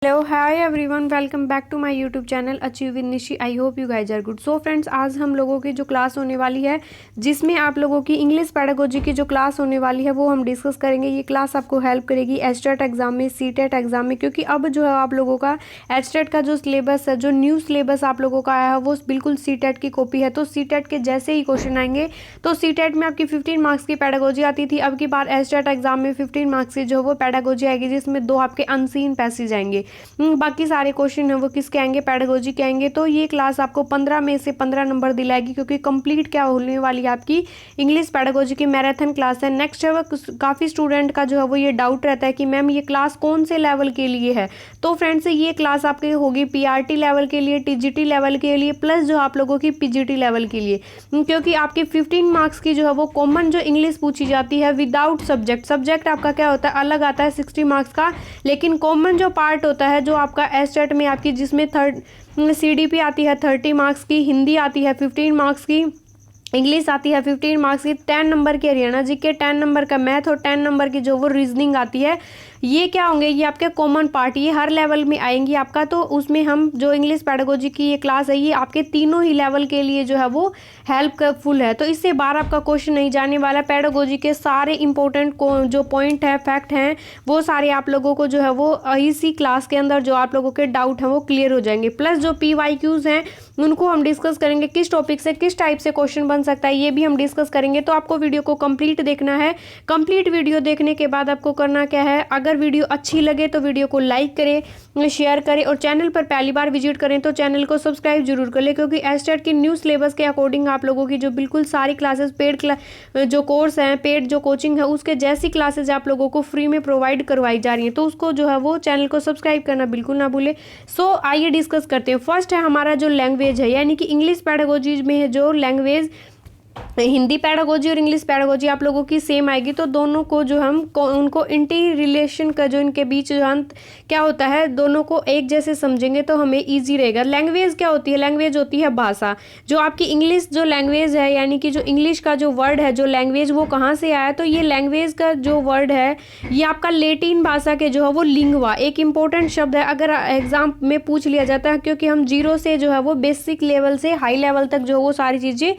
Hello hi everyone, welcome back to my YouTube channel achieve with Nishi. I hope you guys are good. So friends, आज हम लोगों की जो class होने वाली है जिसमें आप लोगों की इंग्लिश पेडागोजी की जो क्लास होने वाली है वो हम डिस्कस करेंगे। ये क्लास आपको हेल्प करेगी एचटेट एग्जाम में, सीटेट एग्जाम में, क्योंकि अब जो है आप लोगों का एचटेट का जो सिलेबस है, जो न्यू सिलेबस आप लोगों का आया है वो बिल्कुल सीटेट की कॉपी है। तो सीटेट के जैसे ही क्वेश्चन आएंगे, तो सीटेट में आपकी 15 मार्क्स की पेडागोजी आती थी, अब की बार एचटेट एग्जाम में 15 मार्क्स की जो वो पेडागोजी आएगी, जिसमें 2 आपके अनसीन पैसेज आएंगे। बाकी सारे क्वेश्चन है वो किसके आएंगे, पेडागोजी के आएंगे। तो ये क्लास आपको 15 में से 15 नंबर दिलाएगी, क्योंकि कंप्लीट क्या होने वाली है आपकी इंग्लिश पेडागोजी की मैराथन क्लास है। नेक्स्ट है वो काफ़ी स्टूडेंट का जो है वो ये डाउट रहता है कि मैम ये क्लास कौन से लेवल के लिए है। तो फ्रेंड्स, ये क्लास आपकी होगी पीआरटी लेवल के लिए, टीजीटी लेवल के लिए, प्लस जो आप लोगों की पीजीटी लेवल के लिए, क्योंकि आपकी 15 मार्क्स की जो है वो कॉमन जो इंग्लिश पूछी जाती है विदाउट सब्जेक्ट। सब्जेक्ट आपका क्या होता है, अलग आता है 60 मार्क्स का, लेकिन कॉमन जो पार्ट होता है जो आपका एचटेट में आपकी, जिसमें सीडीपी आती है 30 मार्क्स की, हिंदी आती है 15 मार्क्स की, इंग्लिश आती है 15 मार्क्स की, 10 नंबर की हरियाणा जीके, 10 नंबर का मैथ और 10 नंबर की जो वो रीजनिंग आती है। ये क्या होंगे, ये आपके कॉमन पार्ट, ये हर लेवल में आएंगी आपका। तो उसमें हम जो इंग्लिश पेडागोजी की ये क्लास है, ये आपके तीनों ही लेवल के लिए जो है वो हेल्पफुल है। तो इससे बाहर आपका क्वेश्चन नहीं जाने वाला। पेडागोजी के सारे इंपॉर्टेंट जो पॉइंट है, फैक्ट हैं, वो सारे आप लोगों को जो है वो इसी क्लास के अंदर जो आप लोगों के डाउट हैं वो क्लियर हो जाएंगे। प्लस जो PYQs हैं उनको हम डिस्कस करेंगे, किस टॉपिक से किस टाइप से क्वेश्चन बन सकता है ये भी हम डिस्कस करेंगे। तो आपको वीडियो को कंप्लीट देखना है। कंप्लीट वीडियो देखने के बाद आपको करना क्या है, अगर वीडियो अच्छी लगे तो वीडियो को लाइक करें, शेयर करें, और चैनल पर पहली बार विजिट करें तो चैनल को सब्सक्राइब जरूर कर ले, क्योंकि एचटेट की न्यू सिलेबस के अकॉर्डिंग आप लोगों की जो बिल्कुल सारी क्लासेस पेड जो कोर्स हैं, पेड जो कोचिंग है, उसके जैसी क्लासेज आप लोगों को फ्री में प्रोवाइड करवाई जा रही है। तो उसको जो है वो चैनल को सब्सक्राइब करना बिल्कुल ना भूले। सो आइए डिस्कस करते हैं। फर्स्ट है हमारा जो लैंग्वेज है, यानी कि इंग्लिश पेडागोजी में है जो लैंग्वेज, हिंदी पेडागोजी और इंग्लिश पेडागोजी आप लोगों की सेम आएगी। तो दोनों को जो हम उनको इंटी रिलेशन का जो इनके बीच जो अंत क्या होता है, दोनों को एक जैसे समझेंगे तो हमें इजी रहेगा। लैंग्वेज क्या होती है, लैंग्वेज होती है भाषा। जो आपकी इंग्लिश जो लैंग्वेज है, यानी कि जो इंग्लिश का जो वर्ड है जो लैंग्वेज, वो कहाँ से आया, तो ये लैंग्वेज का जो वर्ड है ये आपका लेटिन भाषा के जो है वो लिंगवा, एक इंपॉर्टेंट शब्द है। अगर एग्जाम में पूछ लिया जाता है, क्योंकि हम जीरो से जो है वो बेसिक लेवल से हाई लेवल तक जो वो सारी चीज़ें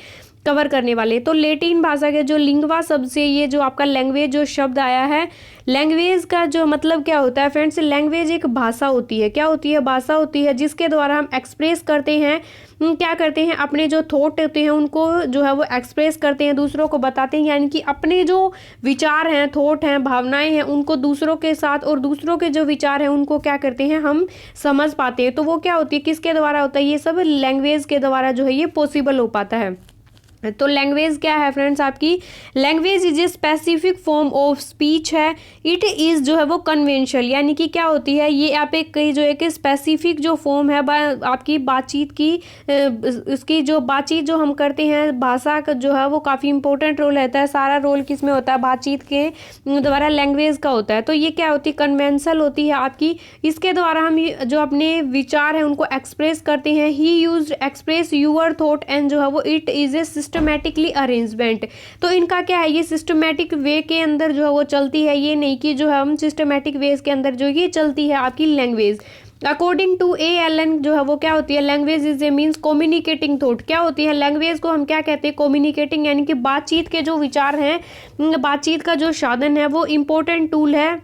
कवर करने वाले। तो लेटिन भाषा के जो लिंगवा शब्द से ये जो आपका लैंग्वेज जो शब्द आया है। लैंग्वेज का जो मतलब क्या होता है फ्रेंड्स, लैंग्वेज एक भाषा होती है। क्या होती है, भाषा होती है, जिसके द्वारा हम एक्सप्रेस करते हैं, क्या करते हैं, अपने जो थॉट होते हैं उनको जो है वो एक्सप्रेस करते हैं, दूसरों को बताते हैं, यानी कि अपने जो विचार हैं, थॉट हैं, भावनाएं हैं, उनको दूसरों के साथ, और दूसरों के जो विचार हैं उनको क्या करते हैं, हम समझ पाते हैं। तो वो क्या होती है, किसके द्वारा होता है, ये सब लैंग्वेज के द्वारा जो है ये पॉसिबल हो पाता है। तो लैंग्वेज क्या है फ्रेंड्स आपकी, language is a specific form of speech है। इट इज़ जो है वो कन्वेंशनल, यानी कि क्या होती है, ये आप एक जो एक स्पेसिफिक जो फॉर्म है आपकी बातचीत की, उसकी जो बातचीत जो हम करते हैं, भाषा का जो है वो काफ़ी इंपॉर्टेंट रोल रहता है। सारा रोल किस में होता है, बातचीत के द्वारा लैंग्वेज का होता है। तो ये क्या होती है, कन्वेंशनल होती है आपकी। इसके द्वारा हम जो अपने विचार हैं उनको एक्सप्रेस करते हैं। He use express your thought and जो है वो it is a systematically arrangement. तो इनका क्या है, ये सिस्टमैटिक वे के अंदर जो है वो चलती है, ये नहीं कि जो है हम सिस्टमैटिक वेज के अंदर जो ये चलती है आपकी लैंग्वेज। अकॉर्डिंग टू ALN जो है वो क्या होती है, language is a means communicating thought. क्या होती है लैंग्वेज को हम क्या कहते हैं, कम्युनिकेटिंग, यानी कि बातचीत के जो विचार हैं, बातचीत का जो साधन है वो इम्पोर्टेंट टूल है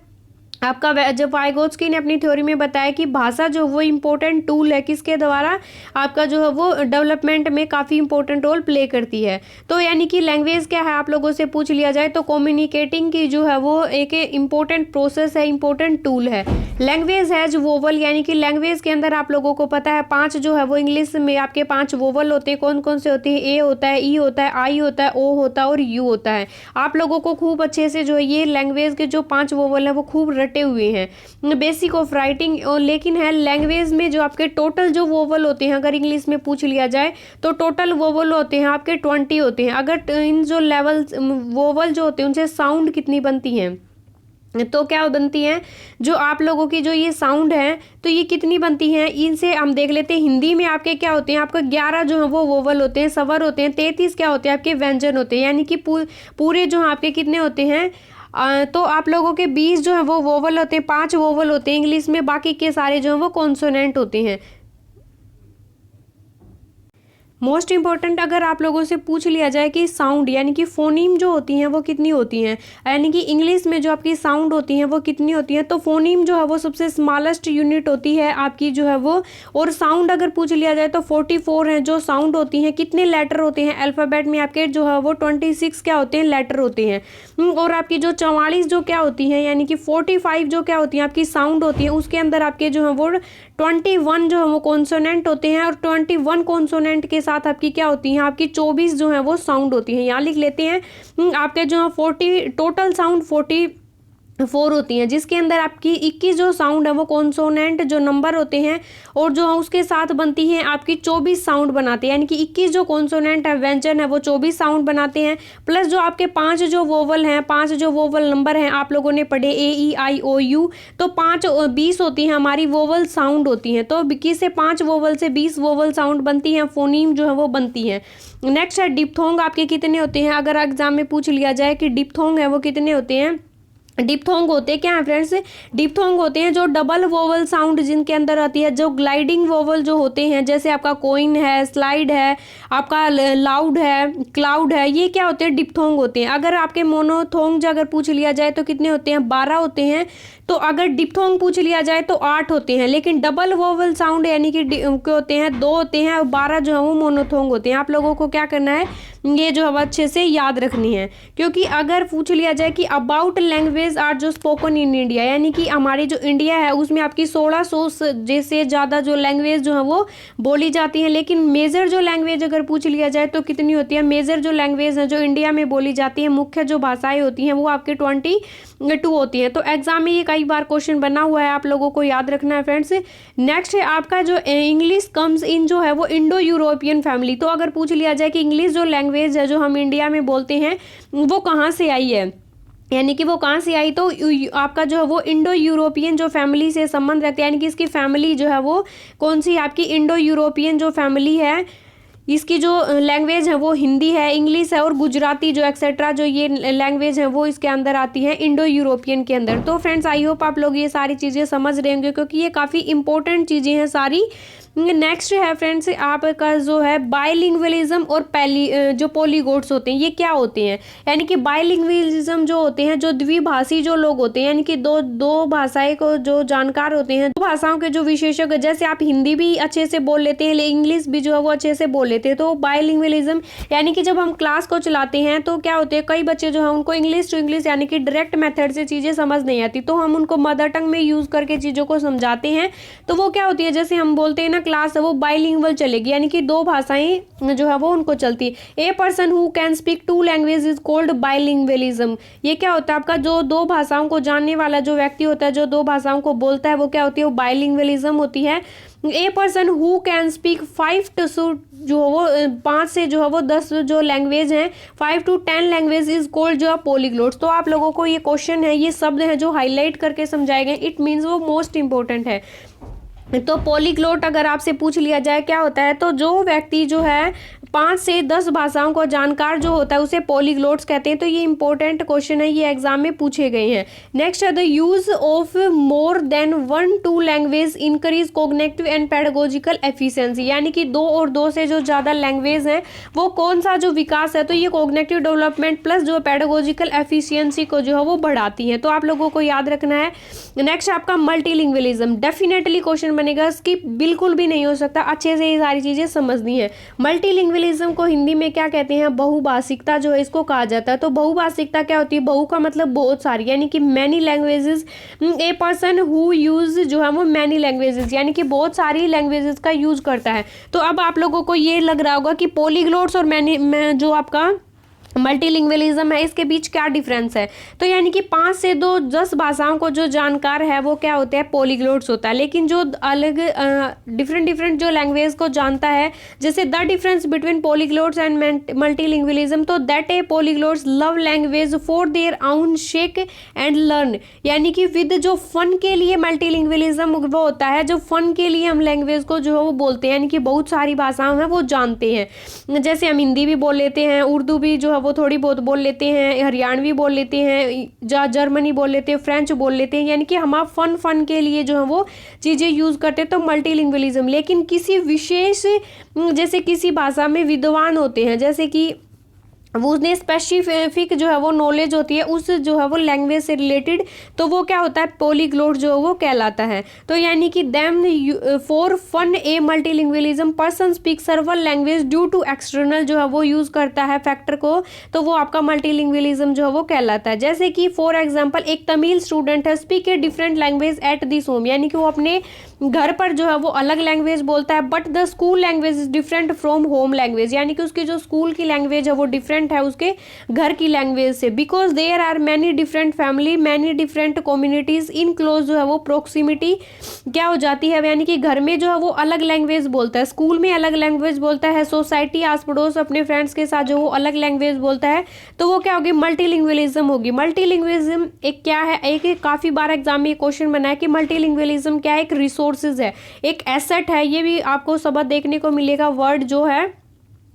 आपका। जब वाइगोत्स्की ने अपनी थ्योरी में बताया कि भाषा जो वो इम्पोर्टेंट टूल है, किसके द्वारा, आपका जो है वो डेवलपमेंट में काफ़ी इंपॉर्टेंट रोल प्ले करती है। तो यानी कि लैंग्वेज क्या है, आप लोगों से पूछ लिया जाए तो कम्युनिकेटिंग की जो है वो एक इम्पोर्टेंट प्रोसेस है, इंपॉर्टेंट टूल है। लैंग्वेज हैज वोवल, यानी कि लैंग्वेज के अंदर आप लोगों को पता है 5 जो है वो इंग्लिश में आपके 5 वोवल होते हैं। कौन कौन से होते हैं, ए होता है, ई होता है, आई होता है, ओ होता है और यू होता है। आप लोगों को खूब अच्छे से जो है ये लैंग्वेज के जो 5 वोवल है वो खूब रटे हुए हैं, बेसिक ऑफ राइटिंग। लेकिन है लैंग्वेज में जो आपके टोटल जो वोवल होते हैं, अगर इंग्लिश में पूछ लिया जाए तो टोटल वोवल होते हैं आपके 20 होते हैं। अगर इन जो लेवल वोवल जो होते हैं उनसे साउंड कितनी बनती हैं, तो क्या बनती हैं, जो आप लोगों की जो ये साउंड है तो ये कितनी बनती हैं, इनसे हम देख लेते हैं। हिंदी में आपके क्या होते हैं, आपका 11 जो है वो वोवल होते हैं, स्वर होते हैं। 33 क्या होते हैं, आपके व्यंजन होते हैं, यानी कि पूरे जो आपके कितने होते हैं, तो आप लोगों के 20 जो है वो वोवल होते हैं, 5 वोवल होते हैं इंग्लिश में, बाकी के सारे जो है वो कॉन्सोनेंट होते हैं। मोस्ट इंपॉर्टेंट अगर आप लोगों से पूछ लिया जाए कि साउंड यानी कि फोनीम जो होती हैं वो कितनी होती हैं, यानी कि इंग्लिश में जो आपकी साउंड होती हैं वो कितनी होती हैं, तो फोनीम जो है वो सबसे स्मॉलेस्ट यूनिट होती है आपकी जो है वो। और साउंड अगर पूछ लिया जाए तो 44 हैं जो साउंड होती हैं। कितने लेटर होते हैं अल्फ़ाबेट में आपके जो है वो 26 क्या होते हैं लेटर होते हैं। और आपकी जो 44 जो क्या होती हैं यानी कि 45 जो क्या होती हैं आपकी साउंड होती है, उसके अंदर आपके जो है वो 21 जो है वो कॉन्सोनेंट होते हैं। और 21 कॉन्सोनेंट के साथ आपकी क्या होती हैं आपकी 24 जो है वो साउंड होती हैं। यहाँ लिख लेते हैं आपके जो 40 टोटल साउंड 44 होती हैं, जिसके अंदर आपकी 21 जो साउंड है वो कॉन्सोनेंट जो नंबर होते हैं और जो उसके साथ बनती हैं आपकी 24 साउंड बनाते हैं। यानी कि 21 जो कॉन्सोनेंट है व्यंजन है वो 24 साउंड बनाते हैं, प्लस जो आपके 5 जो वोवल हैं, 5 जो वोवल नंबर हैं आप लोगों ने पढ़े AEIOU, तो 20 होती हैं हमारी वोवल साउंड होती हैं। तो 21 से 5 वोवल से 20 वोवल साउंड बनती हैं, फोनीम जो है वो बनती हैं। नेक्स्ट है डिप्थोंग, आपके कितने होते हैं अगर एग्जाम में पूछ लिया जाए कि डिप्थोंग है वो कितने होते हैं। डिप्थोंग होते क्या है फ्रेंड्स, डिप्थोंग होते हैं जो डबल वोवल साउंड जिनके अंदर आती है, जो ग्लाइडिंग वोवल जो होते हैं, जैसे आपका कोइन है, स्लाइड है, आपका लाउड है, क्लाउड है, ये क्या होते हैं डिप्थोंग होते हैं। अगर आपके मोनोथोंग अगर पूछ लिया जाए तो कितने होते हैं 12 होते हैं। तो अगर डिप्थोंग पूछ लिया जाए तो 8 होते हैं, लेकिन डबल वोवल साउंड यानी कि क्या होते हैं 2 होते हैं और 12 जो है वो मोनोथोंग होते हैं। आप लोगों को क्या करना है ये जो है अच्छे से याद रखनी है, क्योंकि अगर पूछ लिया जाए कि अबाउट लैंग्वेज आर जो स्पोकन इन इंडिया, यानी कि हमारी जो इंडिया है उसमें आपकी 1600 जैसे ज़्यादा जो लैंग्वेज जो है वो बोली जाती है। लेकिन मेजर जो लैंग्वेज अगर पूछ लिया जाए तो कितनी होती है, मेजर जो लैंग्वेज है जो इंडिया में बोली जाती है, मुख्य जो भाषाएं होती हैं वो आपके 22 होती हैं। तो एग्जाम में ये कई बार क्वेश्चन बना हुआ है, आप लोगों को याद रखना है फ्रेंड्स। नेक्स्ट है आपका जो इंग्लिश कम्स इन जो है वो इंडो यूरोपियन फैमिली। तो अगर पूछ लिया जाए कि इंग्लिश जो लैंग्वेज है जो हम इंडिया में बोलते हैं वो कहाँ से आई है, यानी कि वो कहाँ से आई, तो आपका जो है वो इंडो यूरोपियन जो फैमिली से संबंध रखते हैं। यानी कि इसकी फैमिली जो है वो कौन सी आपकी इंडो यूरोपियन जो फैमिली है, इसकी जो लैंग्वेज है वो हिंदी है, इंग्लिश है और गुजराती जो एक्सेट्रा जो ये लैंग्वेज है वो इसके अंदर आती है इंडो यूरोपियन के अंदर। तो फ्रेंड्स आई होप आप लोग ये सारी चीज़ें समझ रहे होंगे, क्योंकि ये काफ़ी इंपॉर्टेंट चीज़ें हैं सारी। नेक्स्ट है फ्रेंड्स आपका जो है बाइलिंगुअलिज्म और जो पॉलीगोट्स होते हैं ये क्या होते हैं। यानी कि बाइलिंगुअलिज्म जो होते हैं जो द्विभाषी जो लोग होते हैं, यानी कि दो भाषाएं को जो जानकार होते हैं, दो भाषाओं के जो विशेषज्ञ, जैसे आप हिंदी भी अच्छे से बोल लेते हैं इंग्लिश भी जो है वो अच्छे से बोल लेते हैं। तो बाइलिंगुअलिज्म यानी कि जब हम क्लास को चलाते हैं तो क्या होते हैं कई बच्चे जो है उनको इंग्लिश टू इंग्लिश यानी कि डायरेक्ट मेथड से चीज़ें समझ नहीं आती, तो हम उनको मदर टंग में यूज़ करके चीज़ों को समझाते हैं। तो वो क्या होती है, जैसे हम बोलते हैं ना क्लास है वो बाइलिंगुअल चलेगी, यानी कि दो भाषाएं जो है वो उनको चलती है। A person who can speak 2 language is called bilingualism. ये क्या होता है आपका जो 2 भाषाओं को जानने वाला जो व्यक्ति होता है, जो 2 भाषाओं को बोलता है, वो क्या होती है वो बाइलिंगुअलिज्म होती है। A person who can speak 5 to जो वो 5 से जो है वो 10 जो लैंग्वेज हैं 5 to 10 लैंग्वेज इज कॉल्ड जो है पॉलीग्लोट्स। तो आप लोगों को ये क्वेश्चन है, ये शब्द है जो हाईलाइट करके समझाए गए, इट मीन्स वो मोस्ट इंपॉर्टेंट है। तो पॉलीग्लोट अगर आपसे पूछ लिया जाए क्या होता है, तो जो व्यक्ति जो है 5 से 10 भाषाओं को जानकार जो होता है उसे पॉलीग्लोट्स कहते हैं। तो ये इंपॉर्टेंट क्वेश्चन है, ये एग्जाम में पूछे गए हैं। नेक्स्ट है the use of more than 1-2 language increase cognitive and pedagogical efficiency. यानी कि 2 और 2 से जो ज़्यादा लैंग्वेज हैं वो कौन सा जो विकास है, तो ये कोग्निटिव डेवलपमेंट प्लस जो पेडागोजिकल एफिशिएंसी को जो है वो बढ़ाती है। तो आप लोगों को याद रखना है। नेक्स्ट आपका मल्टीलिंगुअलिज्म, डेफिनेटली क्वेश्चन बनेगा, स्किप बिल्कुल भी नहीं हो सकता, अच्छे से ये सारी चीज़ें समझनी है। मल्टीलिंगुअलिज्म को हिंदी में क्या कहते हैं, बहुभाषिकता जो है इसको कहा जाता है। तो बहुभाषिकता क्या होती है, बहु का मतलब बहुत सारी, यानी कि many languages. A person who use जो है वो मैनी लैंग्वेजेस, यानी कि बहुत सारी लैंग्वेजेस का यूज करता है। तो अब आप लोगों को ये लग रहा होगा कि पॉलीग्लोट्स और जो आपका मल्टीलिंगुअलिज्म है इसके बीच क्या डिफरेंस है। तो यानी कि 5 से 10 भाषाओं को जो जानकार है वो क्या होता है पॉलीग्लोट्स होता है। लेकिन जो अलग डिफरेंट जो लैंग्वेज को जानता है, जैसे the difference between polyglots and multilingualism, तो that a polyglots love language for their own sake and learn. यानी कि विद जो फन के लिए मल्टीलिंगुअलिज्म वो होता है, जो फन के लिए हम लैंग्वेज को जो है वो बोलते हैं, यानी कि बहुत सारी भाषाएं हैं वो जानते हैं। जैसे हम हिंदी भी बोल लेते हैं, उर्दू भी जो है वो थोड़ी बहुत बोल लेते हैं, हरियाणवी बोल लेते हैं, जर्मनी बोल लेते हैं, फ्रेंच बोल लेते हैं, यानी कि हम आप फन के लिए जो है वो चीज़ें यूज़ करते हैं, तो मल्टीलिंगुअलिज्म। लेकिन किसी विशेष जैसे किसी भाषा में विद्वान होते हैं, जैसे कि वो उसने स्पेसिफिक जो है वो नॉलेज होती है उस जो है वो लैंग्वेज से रिलेटेड, तो वो क्या होता है, पॉलीग्लोट जो है वो कहलाता है। तो यानी कि them for fun a multilingualism person speak several language due to external जो है वो यूज़ करता है फैक्टर को, तो वो आपका मल्टीलिंगुअलिज्म जो है वो कहलाता है। जैसे कि फॉर एग्जाम्पल एक तमिल स्टूडेंट है, speak a different language at this home, यानी कि वो अपने घर पर जो है वो अलग लैंग्वेज बोलता है, but the school language is different from home language, यानी कि उसकी जो स्कूल की लैंग्वेज है वो डिफरेंट है उसके घर की लैंग्वेज से। Because there are many different family, many different communities in close जो है वो प्रोक्सीमिटी क्या हो जाती है, यानी कि घर में जो है वो अलग लैंग्वेज बोलता है, स्कूल में अलग लैंग्वेज बोलता है, सोसाइटी आस पड़ोस अपने फ्रेंड्स के साथ जो वो अलग लैंग्वेज बोलता है, तो वो क्या होगी, मल्टीलिंगुअलिज्म होगी। मल्टीलिंगुअलिज्म एक क्या है, एक काफ़ी बार एग्जाम में क्वेश्चन बना है कि मल्टीलिंगुअलिज्म क्या है, एक रिसोर्सेज है, एक एसेट है, ये भी आपको सबक देखने को मिलेगा वर्ड जो है,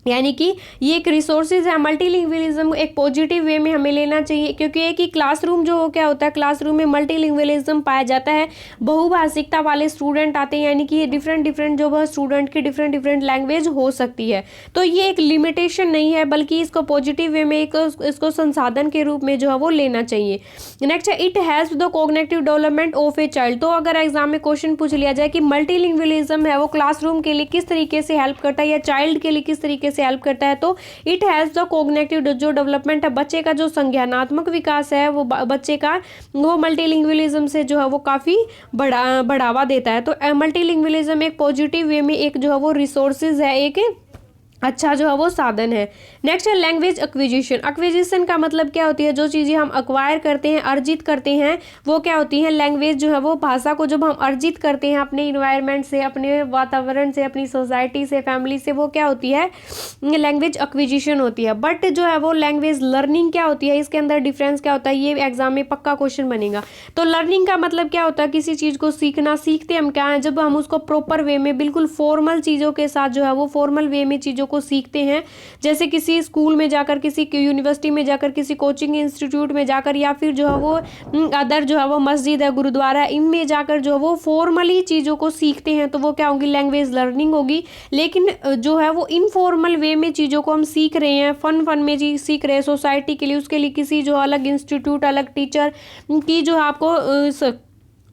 यानी कि ये एक रिसोर्सेज है। मल्टीलिंगुअलिज्म एक पॉजिटिव वे में हमें लेना चाहिए, क्योंकि एक ही क्लासरूम जो क्या होता है, क्लासरूम में मल्टीलिंगुअलिज्म पाया जाता है, बहुभाषिकता वाले स्टूडेंट आते हैं, यानी कि डिफरेंट जो स्टूडेंट की डिफरेंट लैंग्वेज हो सकती है, तो ये एक लिमिटेशन नहीं है, बल्कि इसको पॉजिटिव वे में इसको संसाधन के रूप में जो है वो लेना चाहिए। नेक्स्ट है it has the cognitive development of a child. तो अगर एग्जाम में क्वेश्चन पूछ लिया जाए कि मल्टीलिंगुअलिज्म है वो क्लासरूम के लिए किस तरीके से हेल्प करता है या चाइल्ड के लिए किस तरीके से हेल्प करता है, तो इट हैज़ द कॉग्निटिव जो डेवलपमेंट है, बच्चे का जो संज्ञानात्मक विकास है वो बच्चे का वो मल्टीलिंगुअलिज्म से जो है वो काफ़ी बढ़ावा देता है। तो मल्टीलिंगुअलिज्म एक पॉजिटिव वे में एक जो है वो रिसोर्सेज है, एक अच्छा जो है वो साधन है। नेक्स्ट है लैंग्वेज एक्विजिशन। एक्विजिशन का मतलब क्या होती है, जो चीज़ें हम अक्वायर करते हैं, अर्जित करते हैं, वो क्या होती है, लैंग्वेज जो है वो भाषा को जब हम अर्जित करते हैं अपने इन्वायरमेंट से, अपने वातावरण से, अपनी सोसाइटी से, फैमिली से, वो क्या होती है, लैंग्वेज एक्विजिशन होती है। बट जो है वो लैंग्वेज लर्निंग क्या होती है, इसके अंदर डिफरेंस क्या होता है, ये एग्जाम में पक्का क्वेश्चन बनेगा। तो लर्निंग का मतलब क्या होता है, किसी चीज़ को सीखना, सीखते हम क्या है, जब हम उसको प्रॉपर वे में बिल्कुल फॉर्मल चीज़ों के साथ जो है वो फॉर्मल वे में चीज़ों को सीखते हैं, जैसे किसी स्कूल में जाकर, किसी यूनिवर्सिटी में जाकर, किसी कोचिंग इंस्टीट्यूट में जाकर, या फिर जो है वो अदर जो है वो मस्जिद है, गुरुद्वारा, इनमें जाकर जो है वो फॉर्मली चीज़ों को सीखते हैं, तो वो क्या होगी, लैंग्वेज लर्निंग होगी। लेकिन जो है वो इनफॉर्मल वे में चीज़ों को हम सीख रहे हैं, फन में चीज़ सीख रहे हैं सोसाइटी के लिए, उसके लिए किसी जो अलग इंस्टीट्यूट, अलग टीचर की जो आपको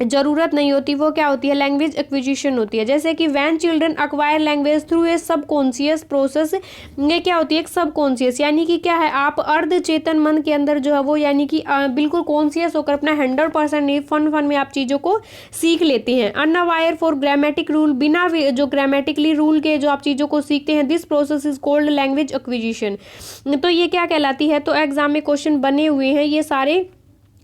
जरूरत नहीं होती, वो क्या होती है, लैंग्वेज एक्विजिशन होती है। जैसे कि when children acquire language through a subconscious process, ये क्या होती है, एक सबकॉन्शियस, यानी कि क्या है, आप अर्ध चेतन मन के अंदर जो है वो, यानी कि बिल्कुल कॉन्शियस होकर अपना 100% नहीं, फन में आप चीज़ों को सीख लेते हैं। अनअवायर फॉर ग्रामेटिक रूल, बिना जो ग्रामेटिकली रूल के जो आप चीज़ों को सीखते हैं, this process is called language acquisition. तो ये क्या कहलाती है, तो एग्जाम में क्वेश्चन बने हुए हैं, ये सारे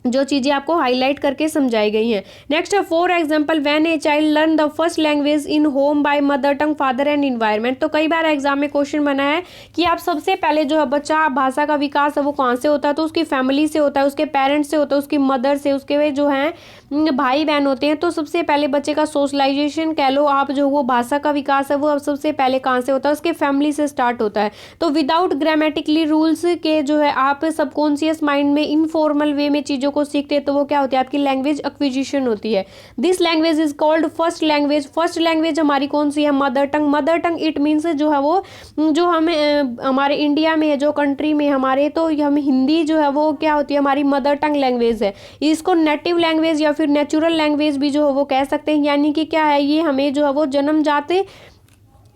जो चीज़ें आपको हाईलाइट करके समझाई गई हैं। नेक्स्ट है for example when a child learn the first language in home by mother tongue, father and environment. तो कई बार एग्जाम में क्वेश्चन बना है कि आप सबसे पहले जो है बच्चा भाषा का विकास है वो कहाँ से होता है, तो उसकी फैमिली से होता है, उसके पेरेंट्स से होता है, उसकी मदर से, उसके वे जो हैं भाई बहन होते हैं। तो सबसे पहले बच्चे का सोशलाइजेशन कह लो आप, जो वो भाषा का विकास है वो अब सबसे पहले कहाँ से होता है, उसके फैमिली से स्टार्ट होता है। तो विदाउट ग्रामेटिकली रूल्स के जो है आप सबकॉन्शियस माइंड में इनफॉर्मल वे में चीज़ों को सीखते हैं, तो वो क्या होती है, आपकी लैंग्वेज एक्विजिशन होती है। This language is called first language. First language हमारी कौन सी है, mother tongue. Mother tongue it means जो है वो, जो हमें हमारे इंडिया में जो कंट्री में हमारे, तो हम हिंदी जो है वो क्या होती है, हमारी मदर टंग लैंग्वेज है। इसको नेटिव लैंग्वेज या फिर नेचुरल लैंग्वेज भी जो है वो कह सकते हैं। यानी कि क्या है, ये हमें जो है वो जन्मजात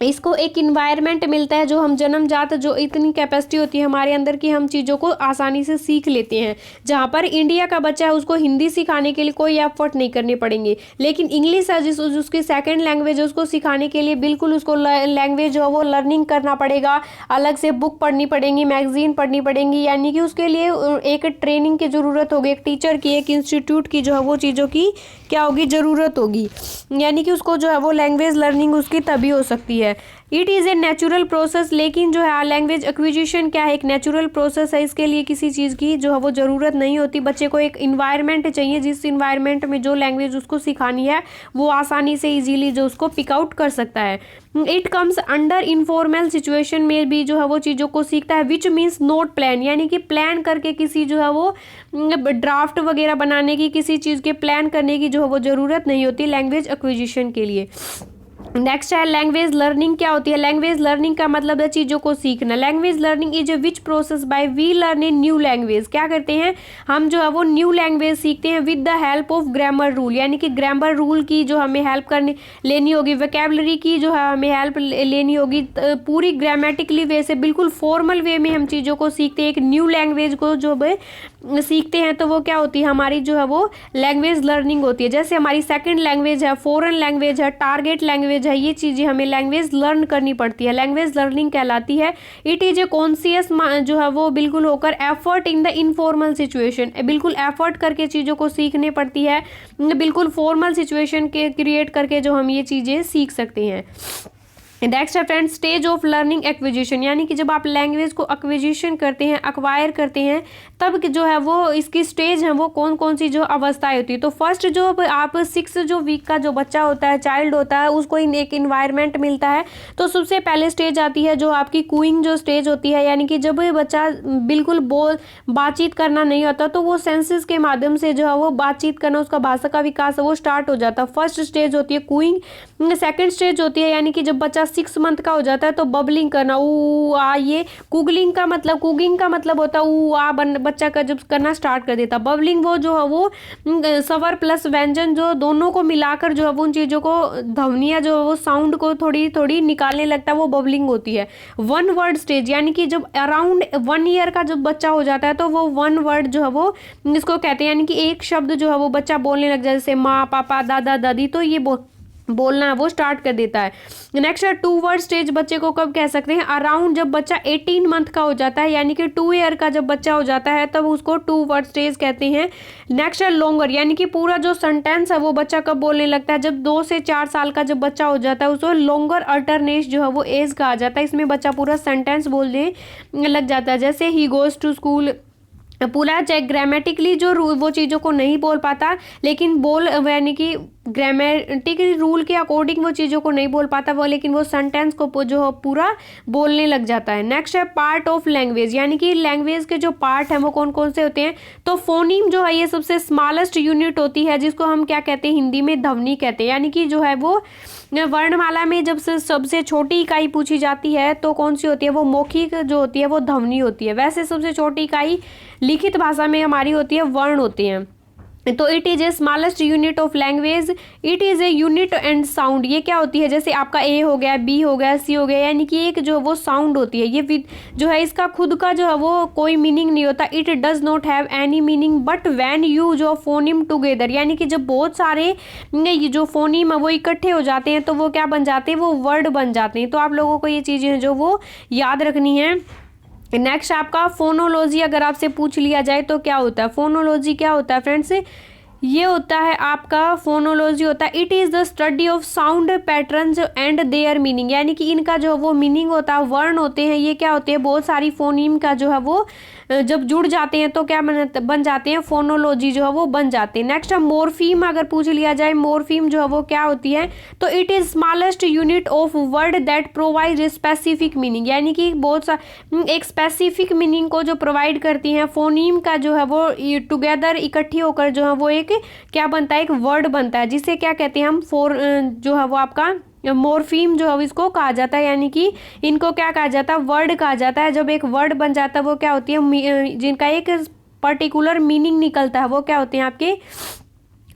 इसको एक इन्वायरमेंट मिलता है, जो हम जन्मजात, जो इतनी कैपेसिटी होती है हमारे अंदर कि हम चीज़ों को आसानी से सीख लेते हैं। जहाँ पर इंडिया का बच्चा है उसको हिंदी सिखाने के लिए कोई एफर्ट नहीं करने पड़ेंगे, लेकिन इंग्लिश है जिस उसकी सेकंड लैंग्वेज है, उसको सिखाने के लिए बिल्कुल उसको लैंग्वेज जो है वो लर्निंग करना पड़ेगा, अलग से बुक पढ़नी पड़ेंगी, मैगजीन पढ़नी पड़ेंगी, यानी कि उसके लिए एक ट्रेनिंग की ज़रूरत होगी, एक टीचर की, एक इंस्टीट्यूट की जो है वो चीज़ों की क्या होगी, ज़रूरत होगी। यानी कि उसको जो है वो लैंग्वेज लर्निंग उसकी तभी हो सकती है। है। It is a natural process, लेकिन जो है लैंग्वेज एक्विजिशन क्या है, एक नेचुरल प्रोसेस है। इसके लिए किसी चीज़ की जो है वो ज़रूरत नहीं होती। बच्चे को एक इन्वायरमेंट चाहिए, जिस इन्वायरमेंट में जो लैंग्वेज उसको सिखानी है वो आसानी से इजीली जो उसको पिक आउट कर सकता है। It comes under informal situation में भी जो है वो चीज़ों को सीखता है, विच मीन्स नोट प्लान, यानी कि प्लान करके किसी जो है वो ड्राफ्ट वगैरह बनाने की, किसी चीज़ के प्लान करने की जो है वो ज़रूरत नहीं होती लैंग्वेज एक्विजिशन के लिए। नेक्स्ट है लैंग्वेज लर्निंग। क्या होती है लैंग्वेज लर्निंग? का मतलब है चीज़ों को सीखना। Language learning is a which process by we learn a new language. क्या करते हैं हम जो है वो न्यू लैंग्वेज सीखते हैं with the help of grammar rule, यानी कि ग्रामर रूल की जो हमें हेल्प करनी लेनी होगी, वोकैबुलरी की जो है हमें हेल्प लेनी होगी। पूरी ग्रामेटिकली वे से, बिल्कुल फॉर्मल वे में हम चीज़ों को सीखते हैं। एक न्यू लैंग्वेज को जो सीखते हैं तो वो क्या होती है हमारी जो है वो लैंग्वेज लर्निंग होती है। जैसे हमारी सेकंड लैंग्वेज है, फॉरेन लैंग्वेज है, टारगेट लैंग्वेज है, ये चीज़ें हमें लैंग्वेज लर्न करनी पड़ती है, लैंग्वेज लर्निंग कहलाती है। इट इज़ ए कॉन्शियस जो है वो बिल्कुल होकर effort in the informal situation, बिल्कुल एफर्ट करके चीज़ों को सीखने पड़ती है, बिल्कुल फॉर्मल सिचुएशन के क्रिएट करके जो हम ये चीज़ें सीख सकते हैं। नेक्स्ट है friends stage of learning acquisition, यानी कि जब आप लैंग्वेज को एक्विजिशन करते हैं, अक्वायर करते हैं, तब जो है वो इसकी स्टेज है वो कौन कौन सी जो अवस्थाएं होती है। तो फर्स्ट जो आप 6 जो वीक का जो बच्चा होता है, चाइल्ड होता है, उसको एक इन्वायरमेंट मिलता है। तो सबसे पहले स्टेज आती है जो आपकी कूइंग जो स्टेज होती है, यानी कि जब बच्चा बिल्कुल बातचीत करना नहीं होता तो वो सेंसेस के माध्यम से जो है वो बातचीत करना, उसका भाषा का विकास है वो स्टार्ट हो जाता है। फर्स्ट स्टेज होती है कूइंग। सेकेंड स्टेज होती है यानी कि जब बच्चा 6 मंथ का हो जाता है तो बबलिंग करना, ऊ आ, ये कुगलिंग का मतलब, कुगिंग का मतलब होता है ऊ आ, बच्चा का जब करना स्टार्ट कर देता। बबलिंग वो जो है वो स्वर प्लस व्यंजन जो दोनों को मिलाकर जो है वो उन चीज़ों को ध्वनियाँ जो है वो साउंड को थोड़ी थोड़ी निकालने लगता है, वो बबलिंग होती है। वन वर्ड स्टेज, यानी कि जब अराउंड 1 ईयर का जब बच्चा हो जाता है तो वो 1 वर्ड जो है वो इसको कहते हैं, यानी कि एक शब्द जो है वो बच्चा बोलने लग जाता है, जैसे माँ, पापा, दादा, दादी, तो ये बोलना है वो स्टार्ट कर देता है। नेक्स्ट है 2 वर्ड स्टेज। बच्चे को कब कह सकते हैं? अराउंड जब बच्चा 18 मंथ का हो जाता है, यानी कि 2 ईयर का जब बच्चा हो जाता है तब उसको 2 वर्ड स्टेज कहते हैं। नेक्स्ट है लॉन्गर, यानी कि पूरा जो सेंटेंस है वो बच्चा कब बोलने लगता है? जब 2 से 4 साल का जब बच्चा हो जाता है उसको लॉन्गर अल्टरनेट जो है वो एज कहा जाता है। इसमें बच्चा पूरा सेंटेंस बोलने लग जाता है, जैसे ही गोज टू स्कूल। पूरा चाहे ग्रामेटिकली जो वो चीज़ों को नहीं बोल पाता, लेकिन यानी कि ग्रामेटिकली रूल के अकॉर्डिंग वो चीज़ों को नहीं बोल पाता वो, लेकिन वो सेंटेंस को जो पूरा बोलने लग जाता है। नेक्स्ट है पार्ट ऑफ लैंग्वेज, यानी कि लैंग्वेज के जो पार्ट हैं वो कौन कौन से होते हैं? तो फोनीम जो है ये सबसे स्मॉलेस्ट यूनिट होती है, जिसको हम क्या कहते हैं हिंदी में ध्वनि कहते हैं। यानी कि जो है वो वर्णमाला में जब से सबसे छोटी इकाई पूछी जाती है तो कौन सी होती है? वो मौखिक जो होती है वो ध्वनि होती है। वैसे सबसे छोटी इकाई लिखित भाषा में हमारी होती है वर्ण होते हैं। तो it is A smallest unit of language, it is a unit and sound. ये क्या होती है? जैसे आपका ए हो गया, बी हो गया, सी हो गया, यानी कि एक जो वो साउंड होती है। ये जो है इसका खुद का जो है वो कोई मीनिंग नहीं होता। It does not have any meaning but when you जो फोनिम टुगेदर, यानी कि जब बहुत सारे ये जो फोनिम है वो इकट्ठे हो जाते हैं तो वो क्या बन जाते हैं? वो वर्ड बन जाते हैं। तो आप लोगों को ये चीज़ें जो वो याद रखनी है। नेक्स्ट आपका फोनोलॉजी, अगर आपसे पूछ लिया जाए तो क्या होता है? फोनोलॉजी क्या होता है फ्रेंड्स? ये होता है आपका फोनोलॉजी होता है it is the study of sound patterns and there meaning, यानी कि इनका जो वो मीनिंग होता है, वर्ण होते हैं, ये क्या होते हैं? बहुत सारी फोनीम का जो है वो जब जुड़ जाते हैं तो क्या बन जाते हैं? फोनोलॉजी जो है वो बन जाते हैं। नेक्स्ट है मोर्फीम, अगर पूछ लिया जाए मोर्फीम जो है वो क्या होती है? तो it is smallest unit of word that provide specific meaning, यानी कि बहुत सा एक स्पेसिफिक मीनिंग को जो प्रोवाइड करती हैं। फोनीम का जो है वो टुगेदर इकट्ठी होकर जो है वो एक क्या बनता है? एक वर्ड बनता है, जिसे क्या कहते हैं हम? जो है वो आपका मोर्फीम जो है इसको कहा जाता है, यानी कि इनको क्या कहा जाता है? वर्ड कहा जाता है। जब एक वर्ड बन जाता है वो क्या होती है? जिनका एक पर्टिकुलर मीनिंग निकलता है वो क्या होते हैं? आपके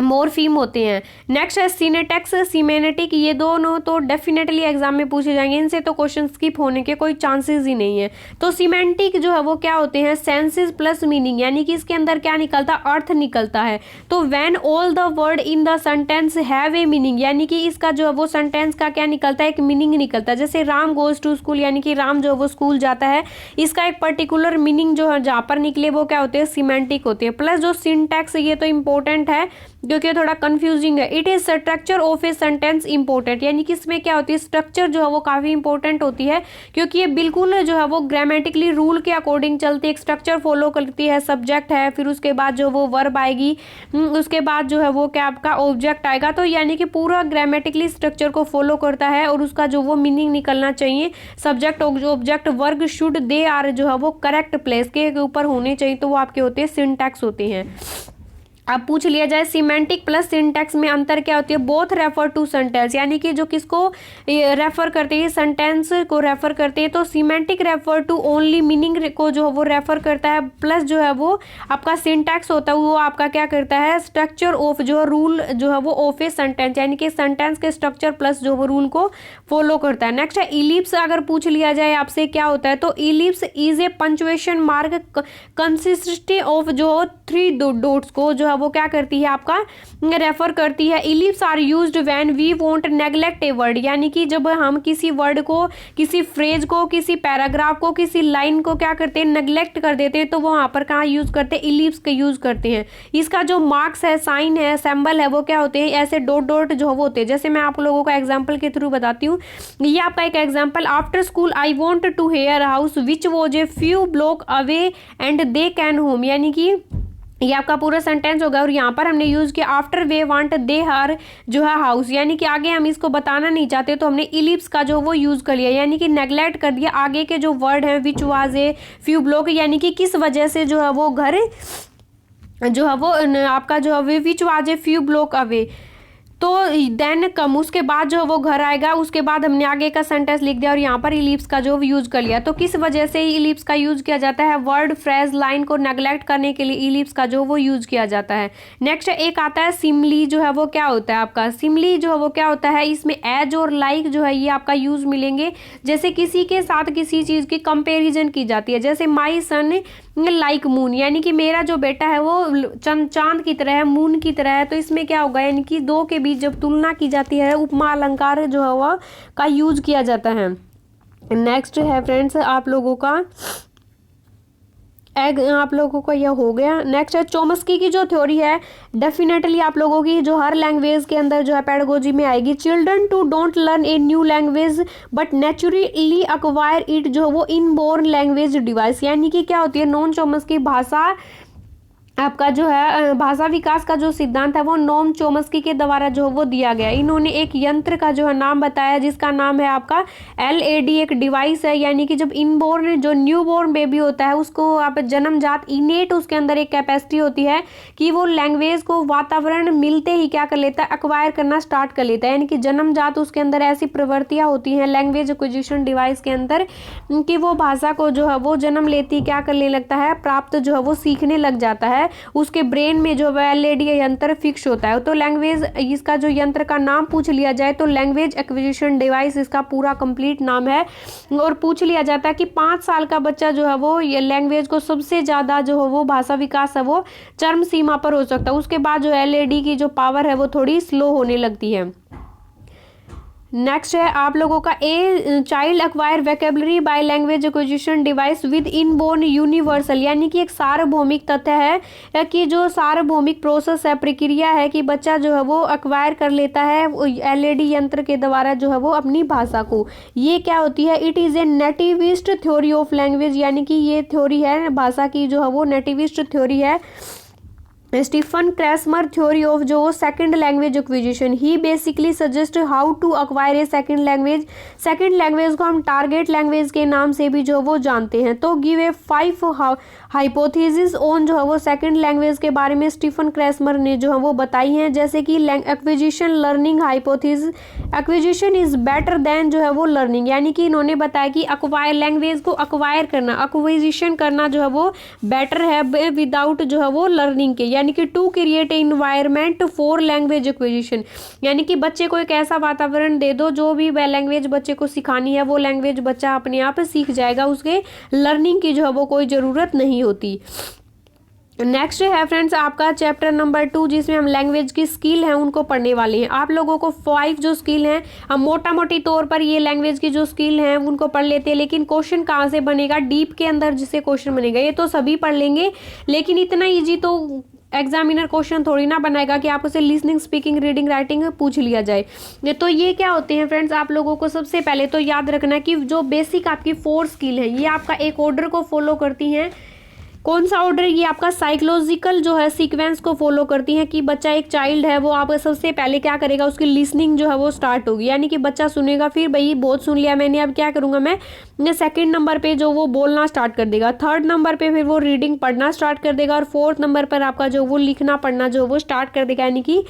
मोर्फीम होते हैं। नेक्स्ट है सिनेटेक्स, सिमेनेटिक, ये दोनों तो डेफिनेटली एग्जाम में पूछे जाएंगे, इनसे तो क्वेश्चन स्किप होने के कोई चांसेस ही नहीं है। तो सिमेंटिक जो है वो क्या होते हैं? सेंसेस प्लस मीनिंग, यानी कि इसके अंदर क्या निकलता है? अर्थ निकलता है। तो when all the word in the sentence have a meaning, यानी कि इसका जो है वो सेंटेंस का क्या निकलता है? एक मीनिंग निकलता है। जैसे राम गोज टू स्कूल, यानी कि राम जो है वो स्कूल जाता है, इसका एक पर्टिकुलर मीनिंग जो है जहाँ पर निकले वो क्या होते हैं? सिमेंटिक होते हैं। प्लस जो सिंटैक्स, ये तो इंपॉर्टेंट है, क्योंकि थोड़ा कंफ्यूजिंग है। It is structure of a sentence important, यानी कि इसमें क्या होती है, स्ट्रक्चर जो है वो काफी इंपॉर्टेंट होती है, क्योंकि ये बिल्कुल जो है वो ग्रामेटिकली रूल के अकॉर्डिंग चलती है, एक स्ट्रक्चर फॉलो करती है। सब्जेक्ट है, फिर उसके बाद जो वो वर्ब आएगी, उसके बाद जो है वो क्या आपका ऑब्जेक्ट आएगा। तो यानी कि पूरा ग्रामेटिकली स्ट्रक्चर को फॉलो करता है और उसका जो वो मीनिंग निकलना चाहिए। सब्जेक्ट ऑब्जेक्ट वर्ग शुड दे आर जो है वो करेक्ट प्लेस के ऊपर होने चाहिए, तो वो आपके होते हैं सिंटैक्स होते हैं। अब पूछ लिया जाए सिमेंटिक प्लस सिंटैक्स में अंतर क्या होती है। बोथ रेफर टू सेंटेंस, यानी कि जो किसको रेफर करते हैं, सेंटेंस को रेफर करते हैं। तो semantic refer to only meaning को जो वो रेफर करता है, प्लस जो है वो आपका सिंटैक्स होता है वो आपका क्या करता है, स्ट्रक्चर ऑफ जो रूल जो है वो ऑफ ए सेंटेंस, यानी कि सेंटेंस के स्ट्रक्चर प्लस जो वो रूल को फॉलो करता है। नेक्स्ट है इलिप्स, अगर पूछ लिया जाए आपसे क्या होता है, तो ellipse is a punctuation mark consisting of जो 3 डॉट्स को जो है वो क्या करती है, आपका रेफर करती है। Ellipse are used when we want neglect a word, यानी कि जब हम किसी वर्ड को, किसी फ्रेज को, किसी पैराग्राफ को, किसी लाइन को क्या करते हैं, नेग्लेक्ट कर देते हैं, तो वो वहां पर कहाँ यूज करते हैं, इलिप्स का यूज करते हैं। इसका जो मार्क्स है, साइन है, सिंबल है, वो क्या होते हैं, ऐसे डॉट डॉट जो होते हैं। जैसे मैं आप लोगों को एग्जाम्पल के थ्रू बताती हूँ। ये आपका एक example, after school I want to her house which was a few block away and they can home, यानी कि ये आपका पूरा सेंटेंस होगा। और यहाँ पर हमने यूज किया आफ्टर वे वांट दे हर जो है हाउस, यानी कि आगे हम इसको बताना नहीं चाहते तो हमने इलिप्स का जो वो यूज कर लिया, यानी कि नेग्लेक्ट कर दिया आगे के जो वर्ड है, which was a few block, यानी कि किस वजह से जो है वो घर जो है वो आपका जो है which was a few block away, तो देन कम, उसके बाद जो वो घर आएगा, उसके बाद हमने आगे का सेंटेंस लिख दिया और यहाँ पर इलिप्स का जो यूज कर लिया। तो किस वजह से इलिप्स का यूज किया जाता है, वर्ड फ्रेज लाइन को नेग्लेक्ट करने के लिए इलिप्स का जो वो यूज किया जाता है। नेक्स्ट एक आता है सिमली, जो है वो क्या होता है आपका, सिमली जो है वो क्या होता है, इसमें एज और लाइक जो है ये आपका यूज मिलेंगे। जैसे किसी के साथ किसी चीज की कंपेरिजन की जाती है, जैसे माई सन लाइक मून, यानी कि मेरा जो बेटा है वो चांद की तरह है, मून की तरह है। तो इसमें क्या होगा, यानी कि दो के बीच जब तुलना की जाती है, उपमा अलंकार जो है वह का यूज किया जाता है। नेक्स्ट है फ्रेंड्स आप लोगों का यह हो गया। नेक्स्ट है चोम्स्की की जो थ्योरी है, डेफिनेटली आप लोगों की जो हर लैंग्वेज के अंदर जो है पेडागोजी में आएगी। Children to don't learn a new language but naturally acquire it, जो वो इनबोर्न लैंग्वेज डिवाइस, यानी कि क्या होती है, नॉन चोम्स्की भाषा आपका जो है भाषा विकास का जो सिद्धांत है वो नोम चोम्स्की के द्वारा जो वो दिया गया। इन्होंने एक यंत्र का जो है नाम बताया जिसका नाम है आपका LAD, एक डिवाइस है, यानी कि जब इनबोर्न जो न्यूबोर्न बेबी होता है उसको आप जन्मजात इनेट उसके अंदर एक कैपेसिटी होती है कि वो लैंग्वेज को वातावरण मिलते ही क्या कर लेता है, एक्वायर करना स्टार्ट कर लेता है, यानी कि जन्मजात उसके अंदर ऐसी प्रवृत्तियां होती हैं लैंग्वेज एक्विजिशन डिवाइस के अंदर कि वो भाषा को जो है वो जन्म लेती क्या करने लगता है, प्राप्त जो है वो सीखने लग जाता है। उसके ब्रेन में जो LAD यंत्र फिक्स होता है। तो लैंग्वेज इसका जो यंत्र का नाम पूछ लिया जाए तो लैंग्वेज एक्विजिशन डिवाइस इसका पूरा कंप्लीट नाम है। और पूछ लिया जाता है कि 5 साल का बच्चा जो है वो ये लैंग्वेज को सबसे ज्यादा जो है वो भाषा विकास है वो चरम सीमा पर हो सकता है, उसके बाद जो LAD की जो पावर है वो थोड़ी स्लो होने लगती है। नेक्स्ट है आप लोगों का a child acquire vocabulary by language acquisition device with inborn universal, यानी कि एक सार्वभौमिक तथ्य है कि जो सार्वभौमिक प्रोसेस है, प्रक्रिया है कि बच्चा जो है वो एक्वायर कर लेता है LAD यंत्र के द्वारा जो है वो अपनी भाषा को। ये क्या होती है, it is A nativist theory of language, यानी कि ये थ्योरी है भाषा की जो है वो नेटिविस्ट थ्योरी है। स्टीफन क्रेसमर थ्योरी ऑफ जो second language acquisition, he basically suggest how to acquire a second language. Second language को हम टारगेट लैंग्वेज के नाम से भी जो वो जानते हैं। तो गिव ए 5 हाइपोथेसिस ऑन जो है वो सेकंड लैंग्वेज के बारे में स्टीफन क्रेसमर ने जो है वो बताई हैं, जैसे कि acquisition learning hypothesis, acquisition is better than जो है वो लर्निंग, यानी कि इन्होंने बताया कि अक्वायर लैंग्वेज को अक्वायर करना, एक्विजिशन करना जो है वो बेटर है विदाउट जो है वो लर्निंग के, यानी कि to create environment for language acquisition, यानी कि बच्चे को एक ऐसा वातावरण दे दो जो भी वह लैंग्वेज बच्चे को सिखानी है वो लैंग्वेज बच्चा अपने आप सीख जाएगा, उसके लर्निंग की जो है वो कोई ज़रूरत नहीं होती। नेक्स्ट है फ्रेंड्स आपका चैप्टर नंबर 2 जिसमें हम लैंग्वेज की स्किल हैं उनको पढ़ने वाले हैं। आप लोगों को 5 जो स्किल हैं हम मोटा मोटी तौर पर ये लैंग्वेज की जो स्किल हैं उनको पढ़ लेते हैं, लेकिन क्वेश्चन कहाँ से बनेगा, डीप के अंदर जिससे क्वेश्चन बनेगा ये तो सभी पढ़ लेंगे, लेकिन इतना ईजी तो एग्जामिनर क्वेश्चन थोड़ी ना बनाएगा कि आपको से लिसनिंग, स्पीकिंग, रीडिंग, राइटिंग पूछ लिया जाए। तो ये क्या होते हैं फ्रेंड्स, आप लोगों को सबसे पहले तो याद रखना कि जो बेसिक आपकी 4 स्किल है ये आपका एक ऑर्डर को फॉलो करती हैं। कौन सा ऑर्डर? ये आपका साइकोलॉजिकल जो है सीक्वेंस को फॉलो करती है कि बच्चा एक चाइल्ड है, वो आप सबसे पहले क्या करेगा, उसकी लिसनिंग जो है वो स्टार्ट होगी, यानी कि बच्चा सुनेगा, फिर भाई बहुत सुन लिया मैंने, अब क्या करूंगा मैं सेकंड नंबर पे जो वो बोलना स्टार्ट कर देगा, थर्ड नंबर पे फिर वो रीडिंग पढ़ना स्टार्ट कर देगा, और फोर्थ नंबर पर आपका जो वो लिखना पढ़ना जो वो स्टार्ट कर देगा, यानी कि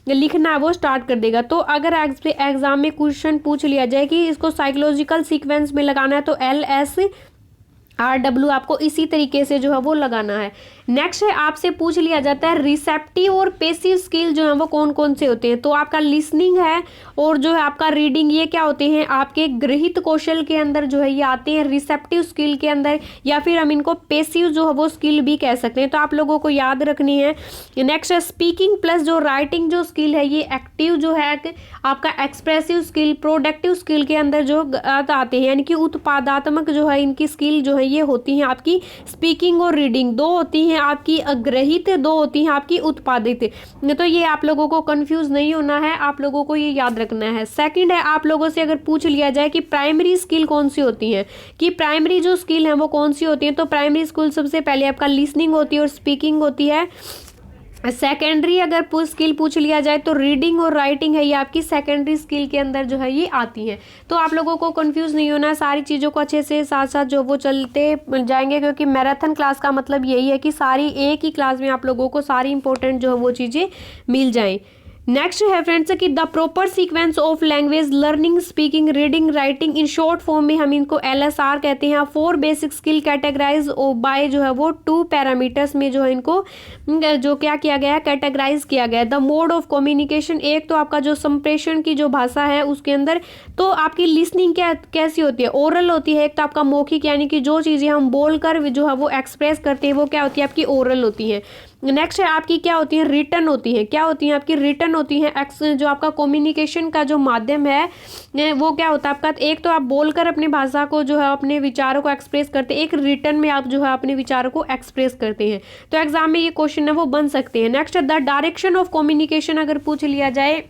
लिखना वो स्टार्ट कर देगा। तो अगर एग्जाम में क्वेश्चन पूछ लिया जाए कि इसको साइकोलॉजिकल सीक्वेंस में लगाना है तो LSRW आपको इसी तरीके से जो है वो लगाना है। नेक्स्ट है, आपसे पूछ लिया जाता है रिसेप्टिव और पेसिव स्किल जो है वो कौन कौन से होते हैं। तो आपका लिसनिंग है और जो है आपका रीडिंग, ये क्या होते हैं, आपके गृहित कौशल के अंदर जो है ये आते हैं, रिसेप्टिव स्किल के अंदर, या फिर हम इनको पेसिव जो है वो स्किल भी कह सकते हैं। तो आप लोगों को याद रखनी है। नेक्स्ट है स्पीकिंग प्लस जो राइटिंग जो स्किल है ये एक्टिव जो है आपका एक्सप्रेसिव स्किल, प्रोडक्टिव स्किल के अंदर जो आते हैं, यानी कि उत्पादात्मक जो है इनकी स्किल जो है ये होती है आपकी स्पीकिंग और रीडिंग, दो होती हैं आपकी ग्रहित, दो होती हैं आपकी उत्पादित। तो ये आप लोगों को कंफ्यूज नहीं होना है, आप लोगों को ये याद रखना है। सेकंड है, आप लोगों से अगर पूछ लिया जाए कि प्राइमरी स्किल कौन सी होती है, कि प्राइमरी जो स्किल है वो कौन सी होती है, तो प्राइमरी स्किल सबसे पहले आपका लिसनिंग होती है और स्पीकिंग होती है। सेकेंडरी अगर स्किल पूछ लिया जाए तो रीडिंग और राइटिंग है, ये आपकी सेकेंडरी स्किल के अंदर जो है ये आती है। तो आप लोगों को कंफ्यूज नहीं होना, सारी चीज़ों को अच्छे से साथ साथ जो वो चलते जाएंगे, क्योंकि मैराथन क्लास का मतलब यही है कि सारी एक ही क्लास में आप लोगों को सारी इंपॉर्टेंट जो है वो चीज़ें मिल जाएं। नेक्स्ट है फ्रेंड्स कि the proper sequence of language learning, speaking, reading, writing, in short form में हम इनको LSR कहते हैं। 4 बेसिक स्किल कैटेगराइज बाय जो है वो 2 पैरामीटर्स में जो है इनको जो क्या किया गया है, कैटेगराइज किया गया है। द मोड ऑफ कम्युनिकेशन, एक तो आपका जो संप्रेषण की जो भाषा है उसके अंदर, तो आपकी लिसनिंग कैसी होती है, ओरल होती है। एक तो आपका मौखिक, यानी कि जो चीज़ें हम बोल कर जो है वो एक्सप्रेस करते हैं वो क्या होती है, आपकी ओरल होती है। नेक्स्ट है आपकी क्या होती है, रिटर्न होती है। क्या होती है आपकी, रिटर्न होती है। जो आपका कम्युनिकेशन का जो माध्यम है वो क्या होता है आपका, एक तो आप बोलकर अपनी भाषा को जो है अपने विचारों को एक्सप्रेस करते हैं, एक रिटर्न में आप जो है अपने विचारों को एक्सप्रेस करते हैं। तो एग्जाम में ये क्वेश्चन है वो बन सकते हैं। नेक्स्ट है द डायरेक्शन ऑफ कम्युनिकेशन, अगर पूछ लिया जाए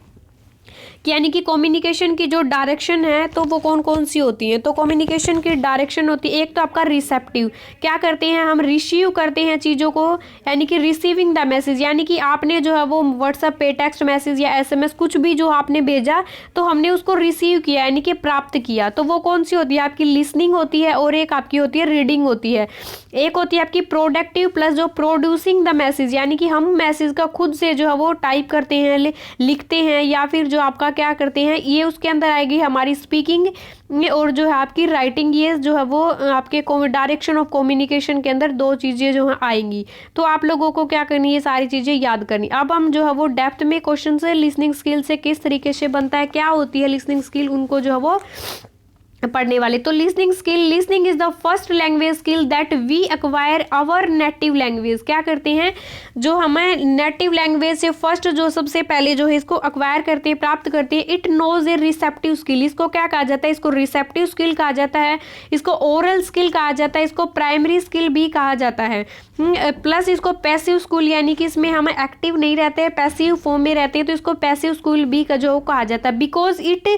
यानी कि कम्युनिकेशन की जो डायरेक्शन है तो वो कौन कौन सी होती है। तो कम्युनिकेशन की डायरेक्शन होती है, एक तो आपका रिसेप्टिव, क्या करते हैं हम रिसीव करते हैं चीज़ों को, यानी कि रिसीविंग द मैसेज, यानी कि आपने जो है वो व्हाट्सएप पे टेक्स्ट मैसेज या SMS कुछ भी जो आपने भेजा तो हमने उसको रिसीव किया, यानी कि प्राप्त किया, तो वो कौन सी होती है आपकी लिसनिंग होती है, और एक आपकी होती है रीडिंग होती है। एक होती है आपकी प्रोडक्टिव प्लस जो प्रोड्यूसिंग द मैसेज, यानी कि हम मैसेज का खुद से जो है वो टाइप करते हैं, लिखते हैं, या फिर जो आपका क्या करते हैं, ये उसके अंदर आएगी हमारी स्पीकिंग, और जो है आपकी राइटिंग, ये जो है वो आपके डायरेक्शन ऑफ कम्युनिकेशन के अंदर 2 चीज़ें जो है आएंगी। तो आप लोगों को क्या करनी है, सारी चीज़ें याद करनी। अब हम जो है वो डेप्थ में क्वेश्चन से लिसनिंग स्किल से किस तरीके से बनता है, क्या होती है लिसनिंग स्किल, उनको जो है वो पढ़ने वाले। तो listening skill, listening is the first language skill that we acquire our native language. क्या करते हैं, जो हमें नेटिव लैंग्वेज से फर्स्ट जो सबसे पहले जो है इसको एक्वायर करते हैं, प्राप्त करते हैं। It knows a receptive skill, इसको क्या कहा जाता है, इसको रिसेप्टिव स्किल कहा जाता है, इसको ओरल स्किल कहा जाता है, इसको प्राइमरी स्किल भी कहा जाता है। प्लस इसको पैसिव स्किल, यानी कि इसमें हम एक्टिव नहीं रहते हैं, पैसिव फॉर्म में रहते हैं, तो इसको पैसिव स्किल भी जो कहा जाता है। बिकॉज इट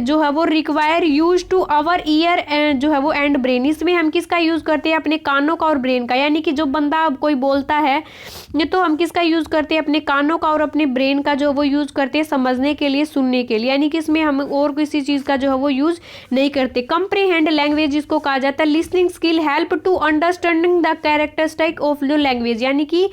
जो है वो require use to our ear जो है वो एंड ब्रेन, इसमें हम किसका यूज करते हैं, अपने कानों का और ब्रेन का, यानी कि जो बंदा कोई बोलता है तो हम किसका यूज करते हैं, अपने कानों का और अपने ब्रेन का जो वो यूज करते हैं समझने के लिए, सुनने के लिए, यानी कि इसमें हम और किसी चीज का जो है वो यूज नहीं करते। कंप्रीहेंड लैंग्वेज इसको कहा जाता है। Listening skill help to understanding the characteristic of the language, यानी कि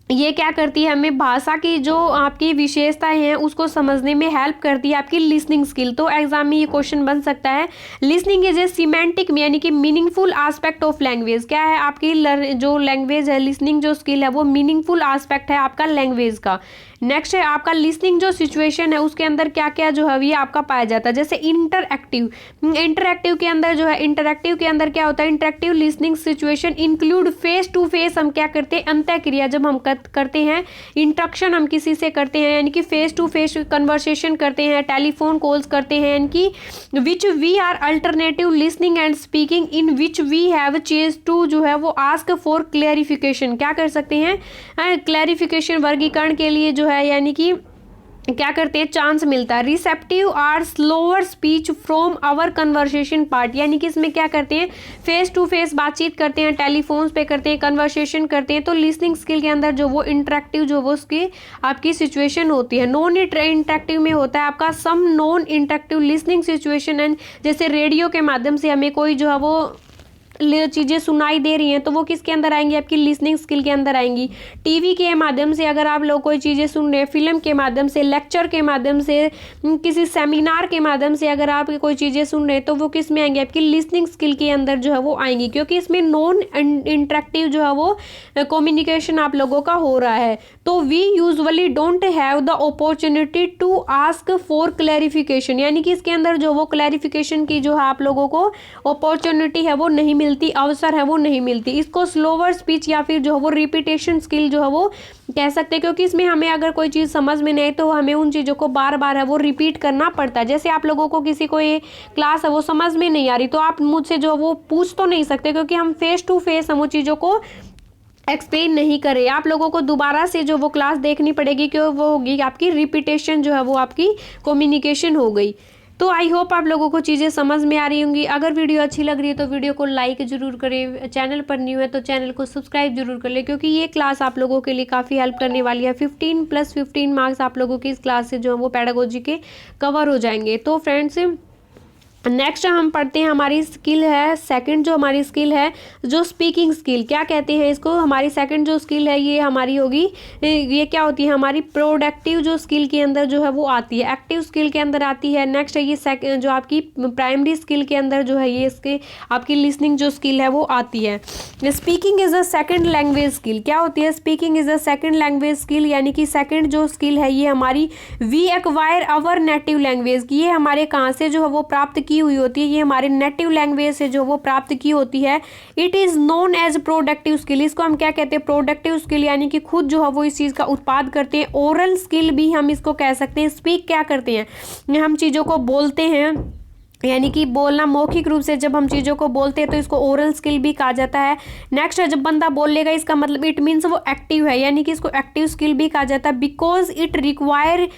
ये क्या करती है, हमें भाषा की जो आपकी विशेषताएं हैं उसको समझने में हेल्प करती है आपकी लिसनिंग स्किल। तो एग्जाम में ये क्वेश्चन बन सकता है, लिसनिंग इज ए सिमेंटिक यानी कि मीनिंगफुल एस्पेक्ट ऑफ लैंग्वेज। क्या है आपकी जो लैंग्वेज है, लिसनिंग जो स्किल है वो मीनिंगफुल एस्पेक्ट है आपका लैंग्वेज का। नेक्स्ट है आपका लिसनिंग जो सिचुएशन है उसके अंदर क्या क्या जो है ये आपका पाया जाता है, जैसे इंटरएक्टिव के अंदर जो है, इंटरएक्टिव के अंदर क्या होता है, interactive listening situation include face to face हम क्या करते हैं, अंतःक्रिया जब हम करते हैं, इंटरेक्शन हम किसी से करते हैं यानी कि फेस टू फेस कन्वर्सेशन करते हैं, टेलीफोन कॉल्स करते हैं, यानी कि which we are alternative listening and speaking in which we have change to जो है वो आस्क फॉर क्लैरिफिकेशन, क्या कर सकते हैं, क्लैरिफिकेशन वर्गीकरण के लिए जो है यानी कि क्या करते हैं, चांस मिलता है। Receptive are slower speech from our conversation part, यानी कि इसमें क्या करते हैं, फेस टू फेस बातचीत करते हैं, टेलीफोन्स पे करते हैं, कन्वर्सेशन करते हैं, तो लिसनिंग स्किल के अंदर जो वो इंटरेक्टिव जो वो उसकी आपकी सिचुएशन होती है। नॉन इंटरेक्टिव में होता है आपका some non interactive listening situation and, जैसे रेडियो के माध्यम से हमें कोई जो है वो चीज़ें सुनाई दे रही हैं तो वो किसके अंदर आएंगी, आपकी लिसनिंग स्किल के अंदर आएंगी। टीवी के माध्यम से अगर आप लोग कोई चीज़ें सुन रहे हैं, फिल्म के माध्यम से, लेक्चर के माध्यम से, किसी सेमिनार के माध्यम से अगर आप कोई चीज़ें सुन रहे हैं तो वो किस में आएंगी, आपकी लिसनिंग स्किल के अंदर जो है वो आएंगी, क्योंकि इसमें नॉन इंटरेक्टिव जो है वो कम्युनिकेशन आप लोगों का हो रहा है। तो we usually don't have the opportunity to ask for clarification, यानी कि इसके अंदर जो वो क्लैरिफिकेशन की जो है आप लोगों को अपॉर्चुनिटी है वो नहीं मिलती, अवसर है वो नहीं मिलती। इसको स्लोअर स्पीच या फिर जो है वो रिपीटेशन स्किल जो है वो कह सकते हैं, क्योंकि इसमें हमें अगर कोई चीज़ समझ में नहीं तो हमें उन चीज़ों को बार बार है वो रिपीट करना पड़ता है। जैसे आप लोगों को किसी को ये क्लास है वो समझ में नहीं आ रही तो आप मुझसे जो वो पूछ तो नहीं सकते, क्योंकि हम फेस टू फेस हम वो चीज़ों को एक्सप्लेन नहीं करें। आप लोगों को दोबारा से जो वो क्लास देखनी पड़ेगी, क्यों वो होगी आपकी रिपीटेशन जो है वो आपकी कम्युनिकेशन हो गई। तो आई होप आप लोगों को चीज़ें समझ में आ रही होंगी। अगर वीडियो अच्छी लग रही है तो वीडियो को लाइक जरूर करें, चैनल पर न्यू है तो चैनल को सब्सक्राइब जरूर कर लें, क्योंकि ये क्लास आप लोगों के लिए काफ़ी हेल्प करने वाली है। 15+15 मार्क्स आप लोगों की इस क्लास से जो है वो पेडागोजी के कवर हो जाएंगे। तो फ्रेंड्स नेक्स्ट हम पढ़ते हैं, हमारी स्किल है सेकंड, जो हमारी स्किल है जो स्पीकिंग स्किल क्या कहते हैं इसको, हमारी सेकंड जो स्किल है ये हमारी होगी, ये क्या होती है, हमारी प्रोडक्टिव जो स्किल के अंदर जो है वो आती है, एक्टिव स्किल के अंदर आती है। नेक्स्ट है ये जो आपकी प्राइमरी स्किल के अंदर जो है ये इसके आपकी लिसनिंग जो स्किल है वो आती है। Speaking is a second language skill, क्या होती है, speaking is a second language skill, यानी कि सेकेंड जो स्किल है ये हमारी we acquire our native language, ये हमारे कहाँ से जो है वो प्राप्त की हुई होती है, ये हमारे नेटिव लैंग्वेज से जो वो प्राप्त की होती है। It is known as productive skill, इसको हम क्या कहते हैं, प्रोडक्टिव स्किल, यानी कि खुद जो है वो इस चीज़ का उत्पाद करते हैं। ओरल स्किल भी हम इसको कह सकते हैं, स्पीक क्या करते हैं, हम चीज़ों को बोलते हैं, यानी कि बोलना मौखिक रूप से जब हम चीज़ों को बोलते हैं तो इसको ओरल स्किल भी कहा जाता है। नेक्स्ट है जब बंदा बोल लेगा इसका मतलब इट मीन्स वो एक्टिव है, यानी कि इसको एक्टिव स्किल भी कहा जाता है, because it require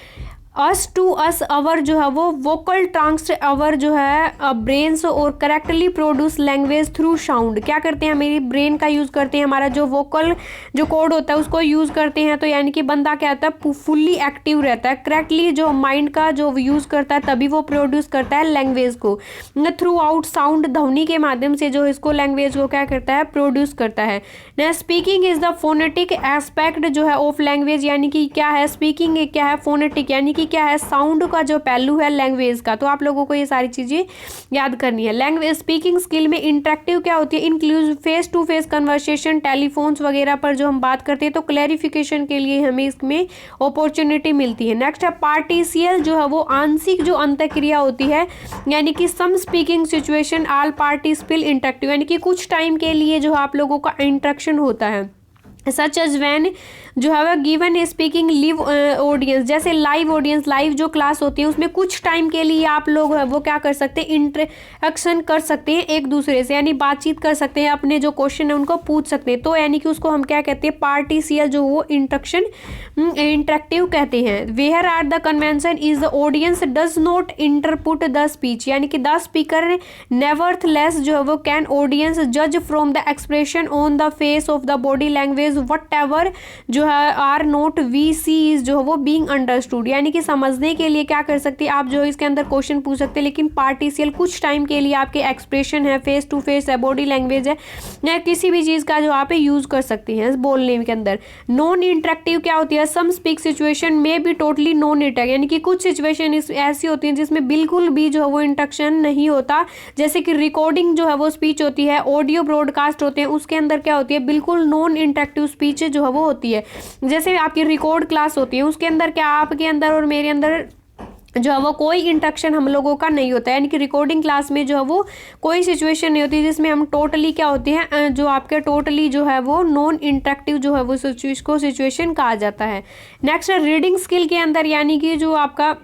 us to us our जो है वो वोकल ट्रांस अवर जो है ब्रेन्स और correctly produce language through sound, क्या करते हैं, मेरी ब्रेन का यूज़ करते हैं, हमारा जो वोकल जो कोड होता है उसको यूज़ करते हैं, तो यानी कि बंदा क्या होता है फुल्ली एक्टिव रहता है, करेक्टली जो माइंड का जो यूज़ करता है तभी वो प्रोड्यूस करता है लैंग्वेज को, थ्रू आउट साउंड ध्वनि के माध्यम से जो इसको लैंग्वेज को क्या करता है, प्रोड्यूस करता है। न speaking is the phonetic aspect जो है ऑफ लैंग्वेज, यानी कि क्या है स्पीकिंग क्या है, फोनेटिक यानी कि क्या है, साउंड का जो पहलू है लैंग्वेज का। तो आप लोगों को ये सारी चीज़ें याद करनी है। लैंग्वेज स्पीकिंग स्किल में इंटरेक्टिव क्या होती है, include face to face conversation, telephones वगैरह पर जो हम बात करते हैं तो क्लैरिफिकेशन के लिए हमें इसमें अपॉर्चुनिटी मिलती है। नेक्स्ट है पार्टिसियल जो है वो आंशिक जो अंतःक्रिया होती है, यानी कि some speaking situation all participle interactive, यानी कि कुछ टाइम के लिए जो आप लोगों का इंटरेक्शन होता है, सच एज वैन जो है गिवन स्पीकिंग लिव ऑडियंस, जैसे लाइव ऑडियंस, लाइव जो क्लास होती है उसमें कुछ टाइम के लिए आप लोग वो क्या कर सकते हैं, इंटरेक्शन कर सकते हैं एक दूसरे से, यानी बातचीत कर सकते हैं, अपने जो क्वेश्चन है उनको पूछ सकते हैं, तो यानी कि उसको हम क्या कहते हैं, पार्टिसियल जो वो इंटरेक्शन इंटरेक्टिव कहते हैं। Where are the convention is the audience does not interrupt the speech, यानी कि द स्पीकर नेवरथलेस जो है वो कैन ऑडियंस जज from the expression on the face of the body language whatever जो है are note we see is जो है वो बीइंग अंडरस्टूड, यानी कि समझने के लिए क्या कर सकते हैं आप, जो इसके अंदर क्वेश्चन पूछ सकते हैं, लेकिन पार्टिसियल कुछ टाइम के लिए आपके एक्सप्रेशन है, फेस टू फेस है, बॉडी लैंग्वेज है, या किसी भी चीज़ का जो आप यूज़ कर सकते हैं बोलने के अंदर। नॉन इंटरेक्टिव क्या होती है, सम स्पीक सिचुएशन में भी टोटली नॉन इंटरेक्ट, यानी कि कुछ सिचुएशन ऐसी होती हैं जिसमें बिल्कुल भी जो है वो इंटरेक्शन नहीं होता, जैसे कि रिकॉर्डिंग जो है वो स्पीच होती है, ऑडियो ब्रॉडकास्ट होते हैं, उसके अंदर क्या होती है, बिल्कुल नॉन इंटरेक्टिव इंटरेक्टिव स्पीच जो है वो होती है। जैसे आपकी रिकॉर्ड क्लास होती है, उसके अंदर क्या आपके अंदर और मेरे अंदर जो है वो कोई इंटरेक्शन हम लोगों का नहीं होता है, यानी कि रिकॉर्डिंग क्लास में जो है वो कोई सिचुएशन नहीं होती जिसमें हम टोटली क्या होती है, जो आपके टोटली जो है वो नॉन इंटरेक्टिव जो है वो सिचुएशन कहा जाता है। नेक्स्ट है रीडिंग स्किल के अंदर, यानी कि जो आपका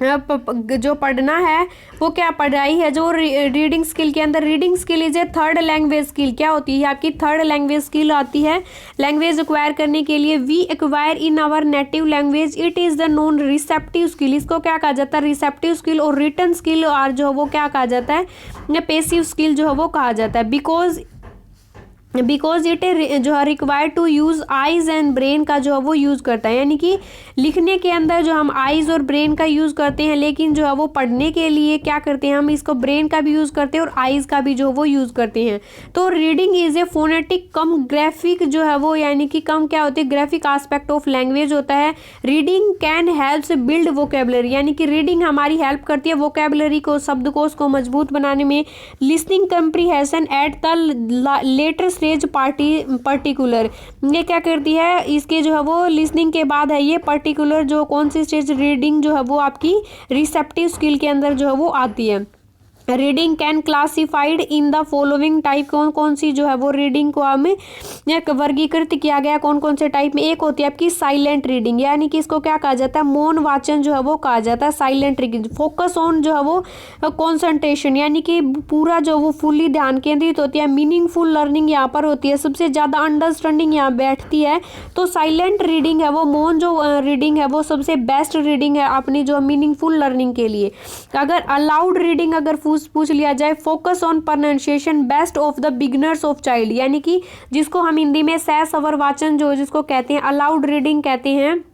जो पढ़ना है वो क्या पढ़ाई है, जो रीडिंग स्किल के अंदर reading skill is a third language skill. क्या होती है आपकी थर्ड लैंग्वेज स्किल आती है। लैंग्वेज एक्वायर करने के लिए we acquire in our native language, it is the non receptive skill. इसको क्या कहा जाता है, रिसेप्टिव स्किल। और रिटन स्किल और जो है वो क्या कहा जाता है, पेसिव स्किल जो है वो कहा जाता है। बिकॉज इट जो है required to use eyes and brain का जो है वो यूज़ करता है, यानी कि लिखने के अंदर जो हम आइज़ और ब्रेन का यूज़ करते हैं, लेकिन जो है वो पढ़ने के लिए क्या करते हैं, हम इसको ब्रेन का भी यूज़ करते हैं और आइज़ का भी जो वो यूज़ करते हैं। तो reading is a phonetic come graphic जो है वो, यानी कि कम क्या होती है, ग्राफिक एस्पेक्ट ऑफ लैंग्वेज होता है। Reading can helps build vocabulary, यानी कि रीडिंग हमारी हेल्प करती है वोकेबलरी को, शब्दकोश को मजबूत बनाने में। Listening comprehension at the later stage particular, ये क्या करती है, इसके जो है वो लिसनिंग के बाद है ये पर्टिकुलर जो कौन सी स्टेज रीडिंग जो है वो आपकी रिसेप्टिव स्किल के अंदर जो है वो आती है। Reading can classified in the following type, कौन कौन सी जो है वो रीडिंग को हमें वर्गीकृत किया गया कौन कौन से टाइप में। एक होती है आपकी साइलेंट रीडिंग, यानी कि इसको क्या कहा जाता है, मौन वाचन जो है वो कहा जाता है साइलेंट रीडिंग। फोकस ऑन जो है वो कॉन्सेंट्रेशन, यानी कि पूरा जो वो फुल्ली ध्यान केंद्रित होती है। मीनिंगफुल लर्निंग यहाँ पर होती है, सबसे ज़्यादा अंडरस्टैंडिंग यहाँ बैठती है। तो साइलेंट रीडिंग है वो, मौन जो रीडिंग है वो सबसे बेस्ट रीडिंग है अपनी जो मीनिंगफुल लर्निंग के लिए। अगर अलाउड रीडिंग अगर पूछ लिया जाए, focus on pronunciation best of the beginners of child, यानी कि जिसको हम हिंदी में सह सवर वाचन जो जिसको कहते हैं अलाउड रीडिंग कहते हैं,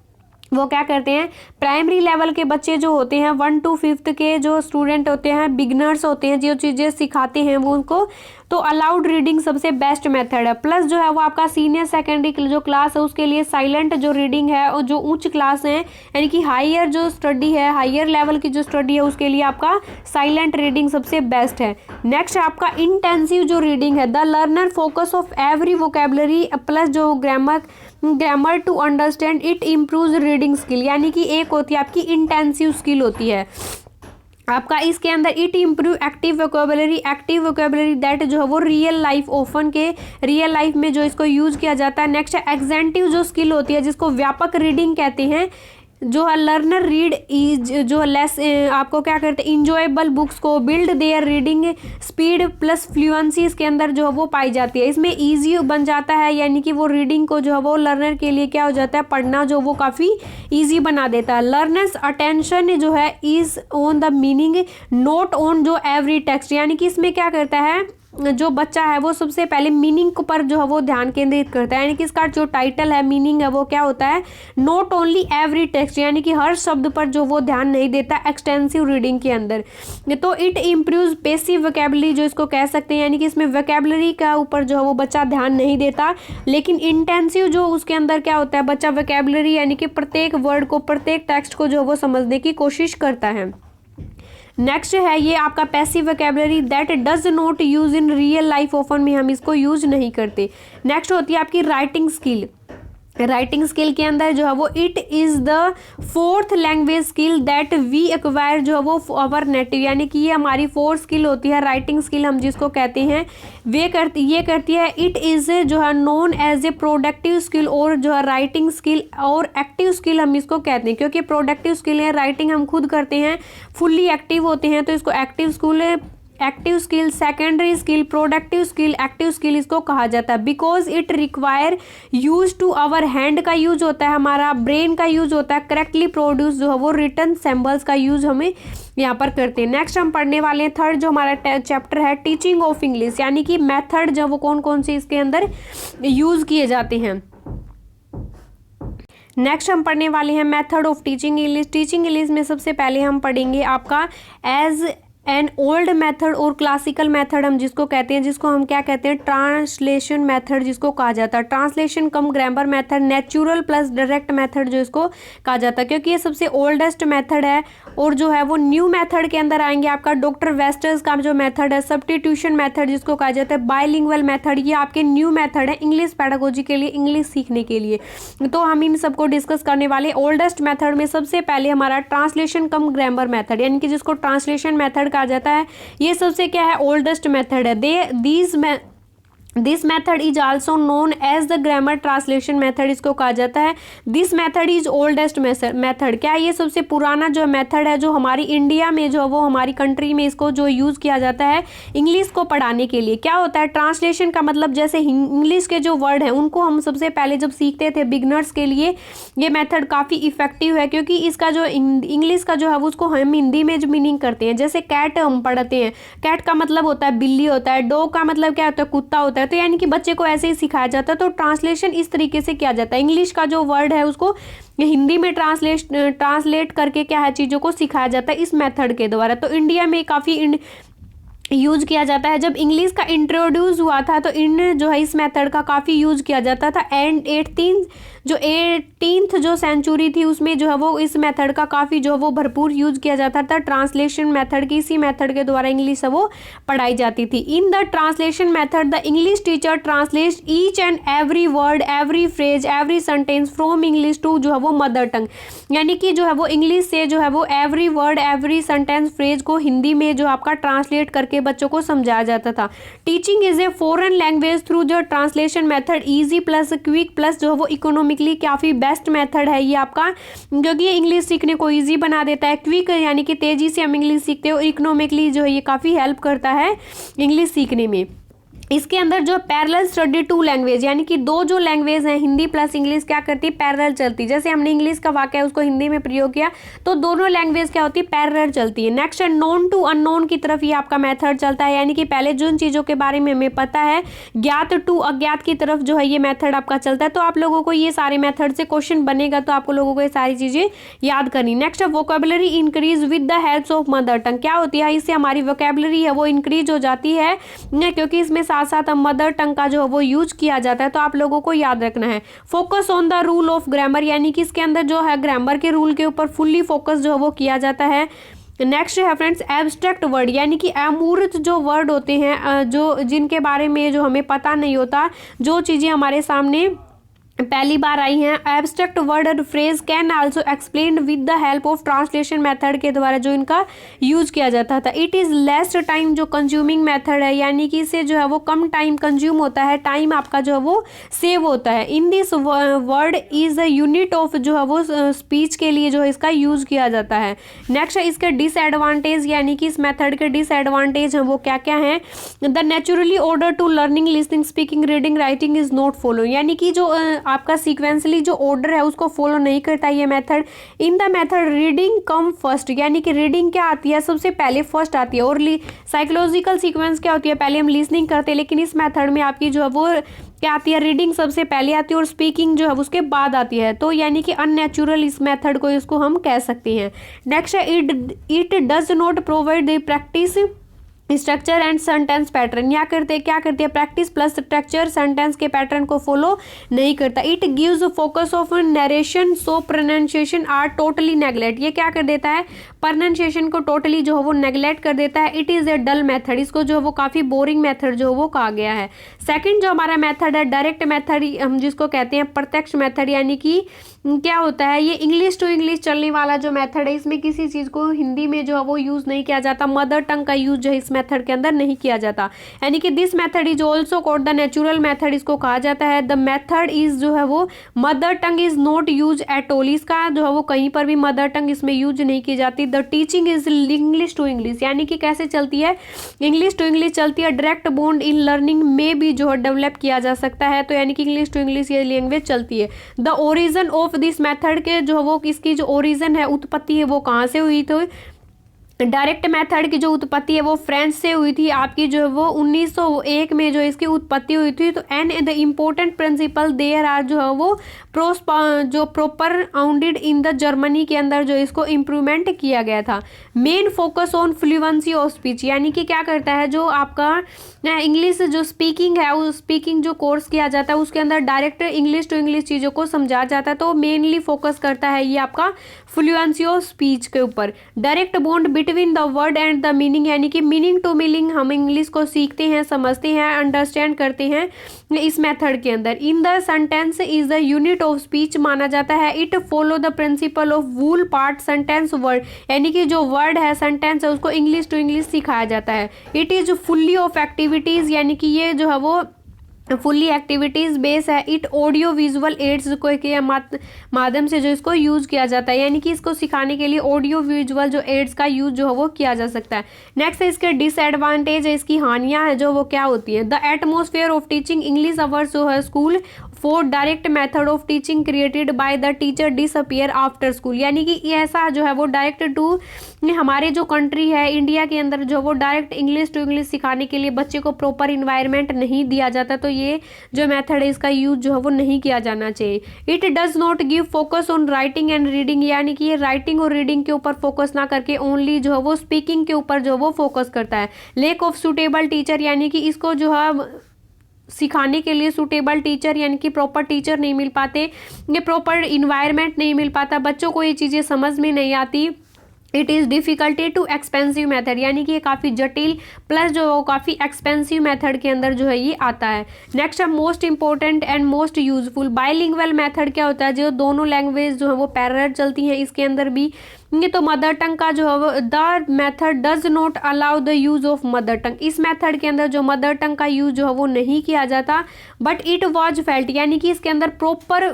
वो क्या करते हैं, प्राइमरी लेवल के बच्चे जो होते हैं 1 to 5th के जो स्टूडेंट होते हैं, बिगनर्स होते हैं, जो चीज़ें सिखाते हैं वो उनको, तो अलाउड रीडिंग सबसे बेस्ट मेथड है। प्लस जो है वो आपका सीनियर सेकेंडरी जो क्लास है उसके लिए साइलेंट जो रीडिंग है, और जो उच्च क्लास है यानी कि हायर जो स्टडी है, हायर लेवल की जो स्टडी है उसके लिए आपका साइलेंट रीडिंग सबसे बेस्ट है। नेक्स्ट आपका इंटेंसिव जो रीडिंग है, the learner focus of every vocabulary plus जो grammar to understand it improve reading skill, यानी कि एक होती है आपकी इंटेंसिव स्किल होती है आपका, इसके अंदर it improve active vocabulary that जो है वो रियल लाइफ ओफन के रियल लाइफ में जो इसको यूज किया जाता है। नेक्स्ट एग्जेंटिव जो स्किल होती है जिसको व्यापक रीडिंग कहते हैं, जो है लर्नर रीड इज जो लेस आपको क्या करते हैं, इंजॉयबल बुक्स को build their reading speed plus fluency इसके अंदर जो है वो पाई जाती है। इसमें ईजी बन जाता है, यानी कि वो रीडिंग को जो है वो लर्नर के लिए क्या हो जाता है, पढ़ना जो वो काफ़ी ईजी बना देता है। लर्नर्स अटेंशन जो है is on the meaning note on जो एवरी टेक्स्ट, यानी कि इसमें क्या करता है, जो बच्चा है वो सबसे पहले मीनिंग पर जो है वो ध्यान केंद्रित करता है, यानी कि इसका जो टाइटल है मीनिंग है वो क्या होता है, नॉट ओनली एवरी टेक्स्ट, यानी कि हर शब्द पर जो वो ध्यान नहीं देता एक्सटेंसिव रीडिंग के अंदर। तो इट इम्प्रूव पेसिव वोकेबलरी जो इसको कह सकते हैं, यानी कि इसमें वोकेबलरी का ऊपर जो है वो बच्चा ध्यान नहीं देता, लेकिन इंटेंसिव जो उसके अंदर क्या होता है, बच्चा वोकेबलरी यानी कि प्रत्येक वर्ड को प्रत्येक टेक्स्ट को जो है वो समझने की कोशिश करता है। नेक्स्ट है ये आपका passive vocabulary that does not use in real life often में हम इसको यूज नहीं करते। नेक्स्ट होती है आपकी राइटिंग स्किल। राइटिंग स्किल के अंदर जो है वो it is the 4th language skill that we acquire जो है वो अवर नेटिव, यानी कि ये हमारी 4th स्किल होती है राइटिंग स्किल हम जिसको कहते हैं, ये करती है इट इज़ जो है known as a productive skill, और जो है राइटिंग स्किल और एक्टिव स्किल हम इसको कहते हैं, क्योंकि प्रोडक्टिव स्किल है राइटिंग हम खुद करते हैं, फुल्ली एक्टिव होते हैं, तो इसको active skill, secondary skill, productive skill, active skill इसको कहा जाता है। Because it require use to our hand का यूज होता है, हमारा ब्रेन का यूज होता है, करेक्टली प्रोड्यूस जो है वो रिटन सिंबल्स का यूज हमें यहाँ पर करते हैं। नेक्स्ट हम पढ़ने वाले हैं थर्ड जो हमारा चैप्टर है टीचिंग ऑफ इंग्लिश, यानी कि मेथड जो वो कौन कौन से इसके अंदर यूज किए जाते हैं। नेक्स्ट हम पढ़ने वाले हैं method of teaching English. Teaching English में सबसे पहले हम पढ़ेंगे आपका एज एन ओल्ड मेथड और क्लासिकल मेथड हम जिसको कहते हैं, जिसको हम क्या कहते हैं, ट्रांसलेशन मेथड जिसको कहा जाता है, translation cum grammar method, natural plus direct method जो इसको कहा जाता है, क्योंकि ये सबसे ओल्डेस्ट मेथड है। और जो है वो न्यू मेथड के अंदर आएंगे आपका डॉक्टर वेस्टर्स का जो मेथड है, सब्स्टिट्यूशन मेथड जिसको कहा जाता है, बाइलिंगुअल मेथड, ये आपके न्यू मेथड है इंग्लिश पेडागोजी के लिए, इंग्लिश सीखने के लिए। तो हम इन सबको डिस्कस करने वाले। ओल्डेस्ट मेथड में सबसे पहले हमारा ट्रांसलेशन कम ग्रामर मेथड, यानी कि जिसको ट्रांसलेशन मेथड कहा जाता है, ये सबसे क्या है, ओल्डेस्ट मेथड है। This method is also known as the grammar translation method, इसको कहा जाता है। This method is oldest method, क्या ये सबसे पुराना जो मेथड है, जो हमारी इंडिया में जो वो हमारी कंट्री में इसको जो यूज़ किया जाता है इंग्लिश को पढ़ाने के लिए। क्या होता है ट्रांसलेशन का मतलब, जैसे इंग्लिश के जो वर्ड हैं उनको हम सबसे पहले जब सीखते थे बिगनर्स के लिए ये मेथड काफ़ी इफेक्टिव है, क्योंकि इसका जो इंग्लिश का जो है उसको हम हिंदी में जो मीनिंग करते हैं, जैसे कैट हम पढ़ते हैं, कैट का मतलब होता है बिल्ली होता है, डॉग का मतलब क्या होता है, कुत्ता होता है। तो यानी कि बच्चे को ऐसे ही सिखाया जाता है। तो ट्रांसलेशन इस तरीके से किया जाता है, इंग्लिश का जो वर्ड है उसको हिंदी में ट्रांसलेट करके क्या है चीज़ों को सिखाया जाता है इस मेथड के द्वारा। तो इंडिया में काफ़ी यूज किया जाता है। जब इंग्लिश का इंट्रोड्यूस हुआ था तो इन जो है इस मेथड का काफ़ी यूज किया जाता था। एंड 18th जो सेंचुरी थी उसमें जो है वो इस मेथड का काफ़ी जो है वो भरपूर यूज किया जाता था। ट्रांसलेशन मेथड की, इसी मेथड के द्वारा इंग्लिश है वो पढ़ाई जाती थी। In the translation method the English teacher translate each and every word, every phrase, every sentence from English to जो है वो मदर टंग, यानी कि जो है वो इंग्लिश से जो है वो every word, every sentence, phrase को हिंदी में जो आपका ट्रांसलेट करके बच्चों को समझाया जाता था। Teaching is a foreign language through the translation method easy plus quick plus जो है वो इकोनॉमिकली काफ़ी बेस्ट मेथड है ये आपका, क्योंकि ये इंग्लिश सीखने को इजी बना देता है। क्विक यानी कि तेज़ी से हम इंग्लिश सीखते हो, इकोनॉमिकली जो है ये काफ़ी हेल्प करता है इंग्लिश सीखने में। इसके अंदर जो पैरेलल स्टडी टू लैंग्वेज, यानी कि दो जो लैंग्वेज हैं हिंदी प्लस इंग्लिश क्या करती है, पैरेलल चलती। जैसे हमने इंग्लिश का वाक्य है उसको हिंदी में प्रयोग किया तो दोनों लैंग्वेज क्या होती है, पैरेलल चलती है। नेक्स्ट है नोन टू अननोन की तरफ ये आपका मेथड चलता है, यानी कि पहले जिन चीज़ों के बारे में हमें पता है ज्ञात टू अज्ञात की तरफ जो है ये मेथड आपका चलता है। तो आप लोगों को ये सारे मेथड से क्वेश्चन बनेगा तो आप लोगों को ये सारी चीज़ें याद करनी। नेक्स्ट है vocabulary increase with the help of mother tongue, क्या होती है इससे हमारी वोकेबलरी है वो इंक्रीज हो जाती है, क्योंकि इसमें साथ साथ हम मदर टंग का जो है वो यूज किया जाता है। तो आप लोगों को याद रखना है। Focus on the rule of grammar, यानी कि इसके अंदर जो है ग्रामर के रूल के ऊपर फुल्ली फोकस जो है वो किया जाता है। नेक्स्ट है फ्रेंड्स एब्स्ट्रैक्ट वर्ड, यानी कि अमूर्त जो वर्ड होते हैं जो जिनके बारे में जो हमें पता नहीं होता, जो चीज़ें हमारे सामने पहली बार आई हैं। एब्स्ट्रैक्ट वर्ड और phrase can also explain with the help of translation method के द्वारा जो इनका यूज किया जाता था। इट इज़ लेस टाइम जो कंज्यूमिंग मेथड है, यानी कि इससे जो है वो कम टाइम कंज्यूम होता है, टाइम आपका जो है वो सेव होता है। In this word is a unit of जो है वो स्पीच के लिए जो है इसका यूज किया जाता है। नेक्स्ट है इसके डिसएडवांटेज, यानी कि इस मेथड के डिसएडवांटेज हैं वो क्या क्या हैं। The naturally order to learning, listening, speaking, reading, writing is not follow, यानी कि जो आपका सीक्वेंसली जो ऑर्डर है उसको फॉलो नहीं करता ये method. In the method reading come first, यानी कि रीडिंग क्या आती है सबसे पहले फर्स्ट आती है। और साइकोलॉजिकल सीक्वेंस क्या होती है, पहले हम लिसनिंग करते हैं, लेकिन इस मेथड में आपकी जो है वो क्या आती है, रीडिंग सबसे पहले आती है और स्पीकिंग जो है उसके बाद आती है। तो यानी कि अननेचुरल इस मेथड को इसको हम कह सकते हैं। नेक्स्ट है it does not provide the practice structure and sentence pattern, क्या करते हैं प्रैक्टिस प्लस स्ट्रक्चर सेंटेंस के पैटर्न को फॉलो नहीं करता। It gives focus of narration so pronunciation are totally neglect, ये क्या कर देता है प्रोनाउंसिएशन को टोटली जो है वो नेग्लेक्ट कर देता है। It is a dull method, इसको जो है वो काफ़ी बोरिंग मेथड जो है वो कहा गया है। सेकंड जो हमारा मेथड है डायरेक्ट मेथड, हम जिसको कहते हैं प्रत्यक्ष मेथड, यानी कि क्या होता है ये इंग्लिश टू इंग्लिश चलने वाला जो मेथड है, इसमें किसी चीज़ को हिंदी में जो है वो यूज़ नहीं किया जाता, मदर टंग का यूज जो है इस मेथड के अंदर नहीं किया जाता। यानी कि this method is also called the natural method, इसको कहा जाता है। द मेथड इज जो है वो mother tongue is not use at all, इसका जो है वो कहीं पर भी मदर टंग इसमें यूज नहीं की जाती। The teaching is English to English, यानी कि कैसे चलती है इंग्लिश टू इंग्लिश चलती है। डायरेक्ट बॉन्ड इन लर्निंग में भी जो है डेवलप किया जा सकता है, तो यानी कि इंग्लिश टू इंग्लिश ये लैंग्वेज चलती है। The origin of this method के जो वो इसकी जो ओरिजिन है उत्पत्ति है वो कहाँ से हुई, तो डायरेक्ट मेथड की जो उत्पत्ति है वो फ्रेंच से हुई थी आपकी, जो है वो 1901 में जो इसकी उत्पत्ति हुई थी। तो an the important principle there are जो है वो जो proper founded in the Germany के अंदर जो इसको इम्प्रूवमेंट किया गया था। Main focus on fluency of speech, यानी कि क्या करता है जो आपका इंग्लिश जो स्पीकिंग है, उस स्पीकिंग जो कोर्स किया जाता है उसके अंदर डायरेक्ट इंग्लिश टू इंग्लिश चीज़ों को समझाया जाता है, तो मेनली फोकस करता है ये आपका फ्लुएंसी ऑफ स्पीच के ऊपर। Direct bond between the word and the meaning, यानी कि मीनिंग टू मीनिंग हम इंग्लिश को सीखते हैं, समझते हैं, अंडरस्टैंड करते हैं इस मेथड के अंदर। In the sentence is the unit of speech माना जाता है। It follow the principle of wool part sentence word, यानी कि जो वर्ड है सेंटेंस है उसको इंग्लिश टू इंग्लिश सिखाया जाता है। It is fully of activities, यानी कि ये जो है वो फुल्ली एक्टिविटीज बेस है। इट ऑडियो विजुअल एड्स को के माध्यम से जो इसको यूज किया जाता है, यानी कि इसको सिखाने के लिए ऑडियो विजुअल जो एड्स का यूज जो है वो किया जा सकता है। नेक्स्ट है इसके डिसएडवांटेज है, इसकी हानियां है जो वो क्या होती है। The atmosphere of teaching English hours जो है school for direct method of teaching created by the teacher disappear after school, यानी कि ऐसा जो है वो डायरेक्ट टू हमारे जो कंट्री है इंडिया के अंदर जो वो डायरेक्ट इंग्लिश टू इंग्लिश सिखाने के लिए बच्चे को प्रॉपर इन्वायरमेंट नहीं दिया जाता, तो ये जो मेथड है इसका यूज जो है वो नहीं किया जाना चाहिए। It does not give focus on writing and reading, यानी कि ये राइटिंग और रीडिंग के ऊपर फोकस ना करके ओनली जो है वो स्पीकिंग के ऊपर जो वो फोकस करता है। लेक ऑफ सुटेबल टीचर, यानी कि इसको जो है सिखाने के लिए सूटेबल टीचर यानी कि प्रॉपर टीचर नहीं मिल पाते, ये प्रॉपर इन्वायरमेंट नहीं मिल पाता, बच्चों को ये चीज़ें समझ में नहीं आती। It is difficulty too expensive method, यानी कि ये काफ़ी जटिल प्लस जो काफ़ी एक्सपेंसिव मेथड के अंदर जो है ये आता है। नेक्स्ट है most important and most useful bilingual method. क्या होता है जो दोनों लैंग्वेज जो है वो पैरेलल चलती हैं इसके अंदर भी, ये तो मदर टंग का जो है वो the method does not allow the use of mother tongue, इस मेथड के अंदर जो मदर टंग का यूज जो है वो नहीं किया जाता। बट इट वॉज फेल्ट, यानी कि इसके अंदर प्रॉपर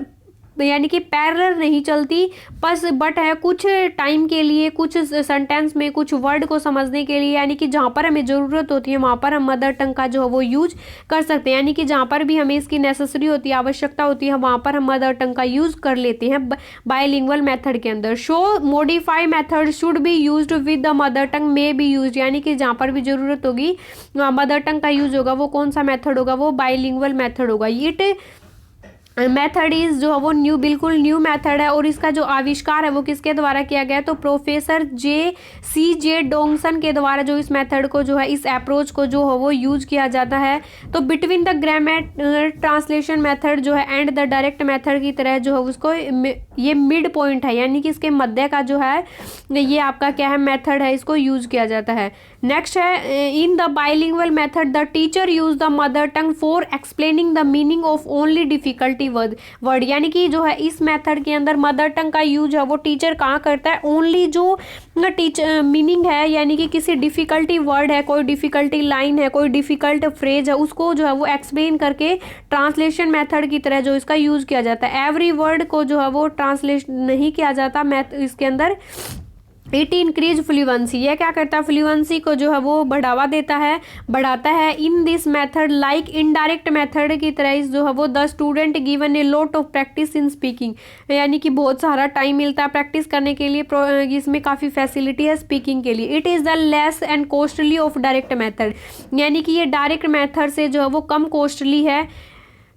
यानी कि पैरेलल नहीं चलती, बस बट है कुछ टाइम के लिए, कुछ सेंटेंस में कुछ वर्ड को समझने के लिए, यानी कि जहाँ पर हमें ज़रूरत होती है वहाँ पर हम मदर टंग का जो है वो यूज कर सकते हैं, यानी कि जहाँ पर भी हमें इसकी नेसेसरी होती है, आवश्यकता होती है, वहाँ पर हम मदर टंग का यूज़ कर लेते हैं बाइलिंगुअल मेथड के अंदर। Show modify method should be used with the mother tongue may be use, यानी कि जहाँ पर भी ज़रूरत होगी मदर टंग का यूज होगा, वो कौन सा मेथड होगा, वो बाइलिंगुअल मेथड होगा। इट मेथड इज जो है वो न्यू, बिल्कुल न्यू मेथड है और इसका जो आविष्कार है वो किसके द्वारा किया गया है, तो प्रोफेसर जे डोंगसन के द्वारा जो इस मेथड को जो है इस अप्रोच को जो है वो यूज किया जाता है। तो between the grammar translation method जो है एंड द डायरेक्ट मेथड की तरह जो है उसको ये मिड पॉइंट है, यानी कि इसके मध्य का जो है ये आपका क्या है मेथड है, इसको यूज किया जाता है। नेक्स्ट है in the bilingual method the teacher use the mother tongue for explaining the meaning of only difficulty word, यानी कि जो है इस मेथड के अंदर मदर टंग का यूज है वो टीचर कहाँ करता है, ओनली जो टीचर मीनिंग है, यानी कि किसी डिफिकल्टी वर्ड है, कोई डिफिकल्टी लाइन है, कोई डिफिकल्ट फ्रेज है, उसको जो है वो एक्सप्लेन करके ट्रांसलेशन मेथड की तरह जो इसका यूज किया जाता है। एवरी वर्ड को जो है वो ट्रांसलेट नहीं किया जाता इसके अंदर। इट इंक्रीज फ्लुएंसी, यह क्या करता है फ्लुएंसी को जो है वो बढ़ाता है। In this method like indirect method की तरह जो है वो the student given a lot of practice in speaking, यानी कि बहुत सारा टाइम मिलता है प्रैक्टिस करने के लिए, इसमें काफ़ी फैसिलिटी है स्पीकिंग के लिए। It is the less and costly of direct method, यानी कि ये डायरेक्ट मेथड से जो है वो कम कॉस्टली है।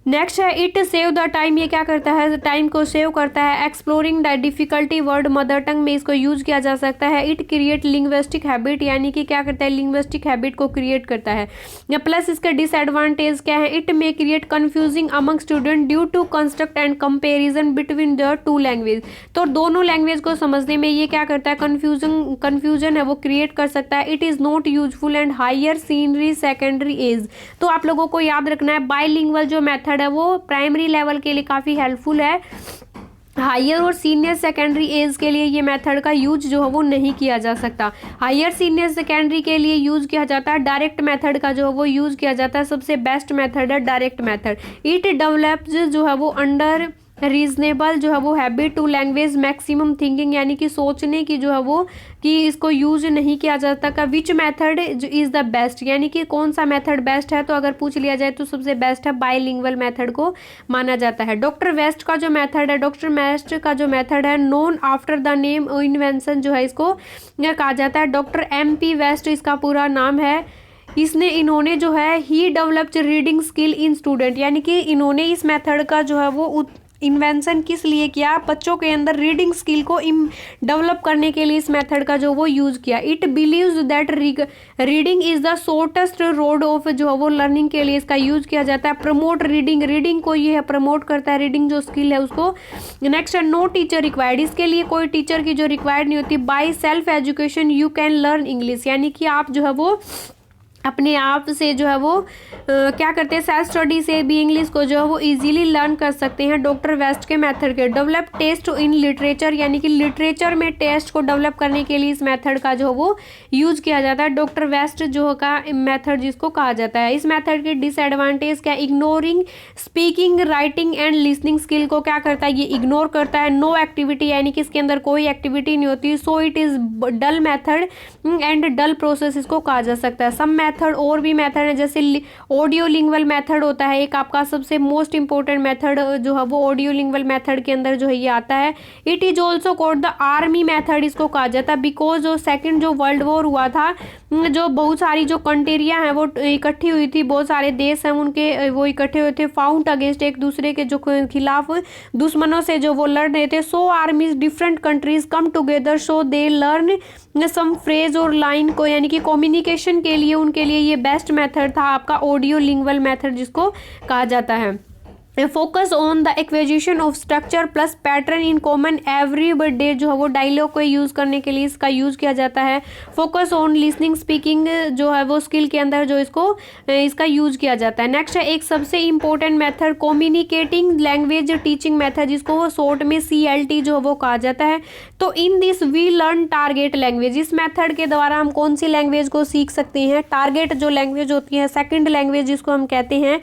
नेक्स्ट है इट सेव द टाइम, ये क्या करता है टाइम को सेव करता है। Exploring the difficulty word mother tongue में इसको यूज किया जा सकता है। इट क्रिएट लिंग्विस्टिक हैबिट, यानी कि क्या करता है लिंग्विस्टिक हैबिट को क्रिएट करता है। या प्लस इसका डिसएडवांटेज क्या है, इट में create confusing among student due to construct and comparison between the two language, तो दोनों लैंग्वेज को समझने में ये क्या करता है कन्फ्यूजन है वो क्रिएट कर सकता है। It is not useful and higher senior secondary age, तो आप लोगों को याद रखना है बाइलिंगुअल जो मेथड है वो प्राइमरी लेवल के लिए काफ़ी हेल्पफुल है, हायर और सीनियर सेकेंडरी एज के लिए ये मेथड का यूज जो है वो नहीं किया जा सकता। हायर सीनियर सेकेंडरी के लिए यूज किया जाता है डायरेक्ट मेथड का जो है वो यूज किया जाता है, सबसे बेस्ट मेथड है डायरेक्ट मेथड। इट डेवलप्स जो है वो अंडर रीजनेबल जो है वो habit to language maximum thinking, यानी कि सोचने की जो है वो कि इसको यूज नहीं किया जाता का। Which method is the best, यानी कि कौन सा मेथड बेस्ट है, तो अगर पूछ लिया जाए तो सबसे बेस्ट है बाइलिंगुअल मेथड को माना जाता है। डॉक्टर वेस्ट का जो मेथड है known after the name invention जो है इसको कहा जाता है। डॉक्टर MP वेस्ट इसका पूरा नाम है। इन्होंने जो है ही developed reading skill in student, यानी कि इन्होंने इस मेथड का जो है वो इन्वेंशन किस लिए किया? बच्चों के अंदर रीडिंग स्किल को डेवलप करने के लिए इस मेथड का जो वो यूज़ किया। It believes that reading is the shortest road of जो वो लर्निंग के लिए इसका यूज़ किया जाता है। प्रमोट रीडिंग, रीडिंग को ये प्रमोट करता है, रीडिंग जो स्किल है उसको। नेक्स्ट है नो टीचर रिक्वायर्ड, इसके लिए कोई टीचर की जो रिक्वायर्ड नहीं होती। By self education you can learn English, यानी कि आप जो है वो अपने आप से जो है वो क्या करते हैं, सेल्फ स्टडी से भी इंग्लिश को जो है वो इजीली लर्न कर सकते हैं डॉक्टर वेस्ट के मेथड के। डेवलप टेस्ट इन लिटरेचर, यानी कि लिटरेचर में टेस्ट को डेवलप करने के लिए इस मेथड का जो वो यूज़ किया जाता है। डॉक्टर वेस्ट जो का मेथड जिसको कहा जाता है। इस मेथड के डिसएडवांटेज क्या? Ignoring speaking, writing and listening skill को क्या करता है, ये इग्नोर करता है। नो एक्टिविटी, यानी कि इसके अंदर कोई एक्टिविटी नहीं होती। So it is dull method and dull process इसको कहा जा सकता है। सम मेथड, और भी मेथड है, जैसे ऑडियो लिंगुअल मेथड होता है एक आपका सबसे मोस्ट इंपॉर्टेंट मेथड जो है वो ऑडियो लिंगुअल मेथड के अंदर जो है ये आता है। It is also called the army method, इसको कहा जाता है बिकॉज जो सेकंड जो वर्ल्ड वॉर हुआ था, जो बहुत सारी जो कंट्रियां हैं वो इकट्ठी हुई थी, बहुत सारे देश हैं उनके वो इकट्ठे हुए थे फाउंड अगेंस्ट, एक दूसरे के जो खिलाफ दुश्मनों से जो वो लड़ रहे थे। So armies different countries come together so they learn some phrase और लाइन को, यानी कि कम्युनिकेशन के लिए उनके लिए ये बेस्ट मेथड था आपका ऑडियो लिंगुअल मेथड जिसको कहा जाता है। Focus on the acquisition of structure plus pattern in common everyday, जो है वो डायलॉग को यूज़ करने के लिए इसका यूज़ किया जाता है। फोकस ऑन लिसनिंग स्पीकिंग जो है वो स्किल के अंदर जो इसका यूज़ किया जाता है। नेक्स्ट है एक सबसे important method communicating language teaching method, जिसको वो शॉर्ट में CLT जो है वो कहा जाता है। तो in this we learn target language, इस मेथड के द्वारा हम कौन सी लैंग्वेज को सीख सकते हैं? टारगेट जो लैंग्वेज होती है, सेकेंड लैंग्वेज जिसको हम कहते हैं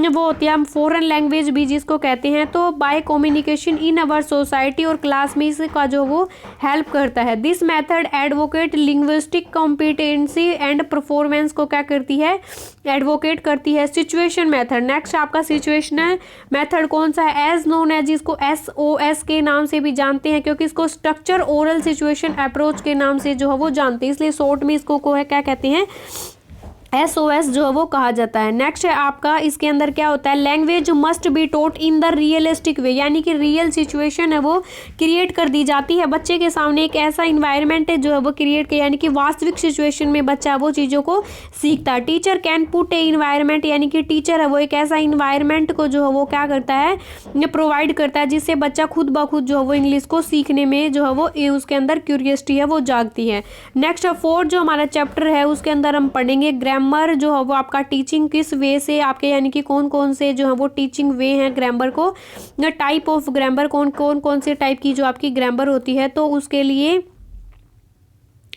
वो होती है हम फॉरेन लैंग्वेज भी जिसको कहते हैं। तो by communication in our society और क्लास में इसका जो वो हेल्प करता है। This method advocate linguistic competency and performance को क्या करती है, एडवोकेट करती है। सिचुएशन मेथड, नेक्स्ट आपका सिचुएशनल मेथड कौन सा है? एज नोन एज, जिसको SOS के नाम से भी जानते हैं, क्योंकि इसको स्ट्रक्चर ओरल सिचुएशन अप्रोच के नाम से जो है वो जानते हैं, इसलिए शॉर्ट में इसको को है क्या कहते हैं, SOS जो है वो कहा जाता है। नेक्स्ट है आपका इसके अंदर क्या होता है, language must be taught in the realistic way, यानी कि रियल सिचुएशन है वो क्रिएट कर दी जाती है बच्चे के सामने, एक ऐसा इन्वायरमेंट है जो है वो क्रिएट किया, यानी कि वास्तविक सिचुएशन में बच्चा वो चीज़ों को सीखता है। Teacher can put A environment, यानी कि टीचर है वो एक ऐसा इन्वायरमेंट को जो है वो क्या करता है, प्रोवाइड करता है, जिससे बच्चा खुद ब खुद जो है वो इंग्लिश को सीखने में जो है वो उसके अंदर क्यूरियसिटी है वो जागती है। नेक्स्ट 4 जो हमारा चैप्टर है उसके अंदर हम पढ़ेंगे ग्रामर जो है वो आपका टीचिंग किस वे से आपके, यानी कि कौन कौन से जो है वो टीचिंग वे हैं ग्रामर को, टाइप ऑफ ग्रामर कौन से टाइप की जो आपकी ग्रामर होती है। तो उसके लिए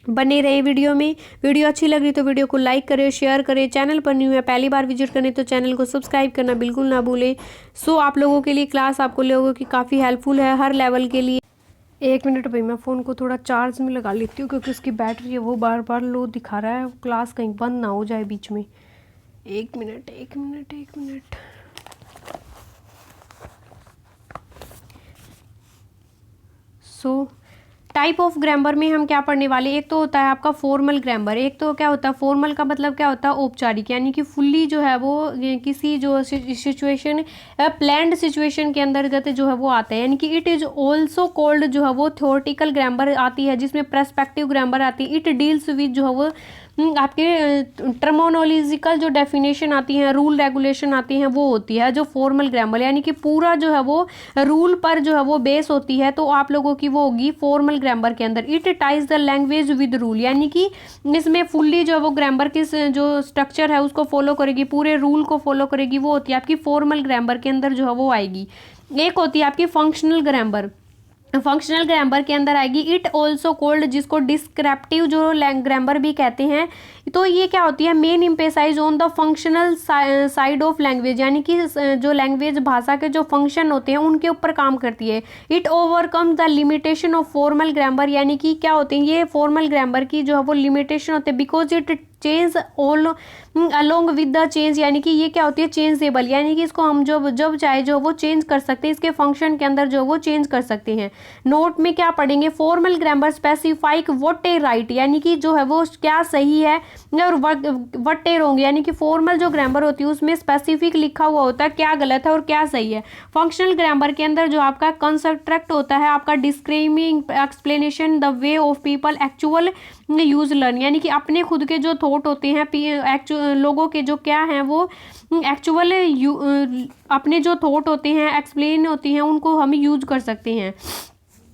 बने रहे वीडियो में। वीडियो अच्छी लग रही तो वीडियो को लाइक करें, शेयर करें। चैनल पर न्यू है, पहली बार विजिट करें तो चैनल को सब्सक्राइब करना बिल्कुल ना भूलें। सो आप लोगों के लिए क्लास आपको लोगों की काफ़ी हेल्पफुल है हर लेवल के लिए। 1 मिनट भाई, मैं फ़ोन को थोड़ा चार्ज में लगा लेती हूँ क्योंकि उसकी बैटरी है वो बार बार लो दिखा रहा है, क्लास कहीं बंद ना हो जाए बीच में। 1 minute 1 minute 1 minute. So type of grammar में हम क्या पढ़ने वाले, एक तो होता है आपका फॉर्मल ग्रामर, एक तो क्या होता है फॉर्मल का मतलब क्या होता है औपचारिक, यानी कि फुल्ली जो है वो किसी जो सिचुएशन प्लान्ड सिचुएशन के अंतर्गत जो है वो आता है, यानी कि इट इज ऑल्सो कॉल्ड जो है वो थ्योरेटिकल ग्रामर आती है, जिसमें पर्सपेक्टिव ग्रामर आती है। इट डील्स विद जो है वो आपके टर्मिनोलॉजिकल जो डेफिनेशन आती हैं, रूल रेगुलेशन आती हैं, वो होती है जो फॉर्मल ग्रामर, यानी कि पूरा जो है वो रूल पर जो है वो बेस होती है। तो आप लोगों की वो होगी फॉर्मल ग्रामर के अंदर। It ties the language with rule, यानी कि इसमें फुल्ली जो है वो ग्रामर की जो स्ट्रक्चर है उसको फॉलो करेगी, पूरे रूल को फॉलो करेगी, वो होती है आपकी फॉर्मल ग्रामर के अंदर जो है वो आएगी। एक होती है आपकी फंक्शनल ग्रामर, फंक्शनल ग्रामर के अंदर आएगी। इट ऑल्सो कोल्ड, जिसको डिस्क्रिप्टिव जो ग्रामर भी कहते हैं। तो ये क्या होती है, main emphasise on the functional side of language, यानी कि जो लैंग्वेज भाषा के जो फंक्शन होते हैं उनके ऊपर काम करती है। It overcome the limitation of formal grammar, यानी कि क्या होते हैं ये फॉर्मल ग्रामर की जो है वो लिमिटेशन होते हैं, because it change all along with the change, यानी कि ये क्या होती है, चेंजेबल, यानी कि इसको हम जब चाहे जो वो चेंज कर सकते हैं, इसके फंक्शन के अंदर जो वो चेंज कर सकते हैं। नोट में क्या पढ़ेंगे, formal grammar specific what a right, यानी कि जो है वो क्या सही है, और व्हाट ए रॉन्ग, यानी कि फॉर्मल जो ग्रामर होती है उसमें स्पेसिफिक लिखा हुआ होता है क्या गलत है और क्या सही है। फंक्शनल ग्रामर के अंदर जो आपका कंस्ट्रक्ट होता है आपका describing explanation the way of people actual use learn, यानी कि अपने खुद के जो थॉट होते हैं लोगों के जो क्या हैं वो एक्चुअल अपने जो थॉट होते हैं एक्सप्लेन होती हैं उनको हम यूज कर सकते हैं।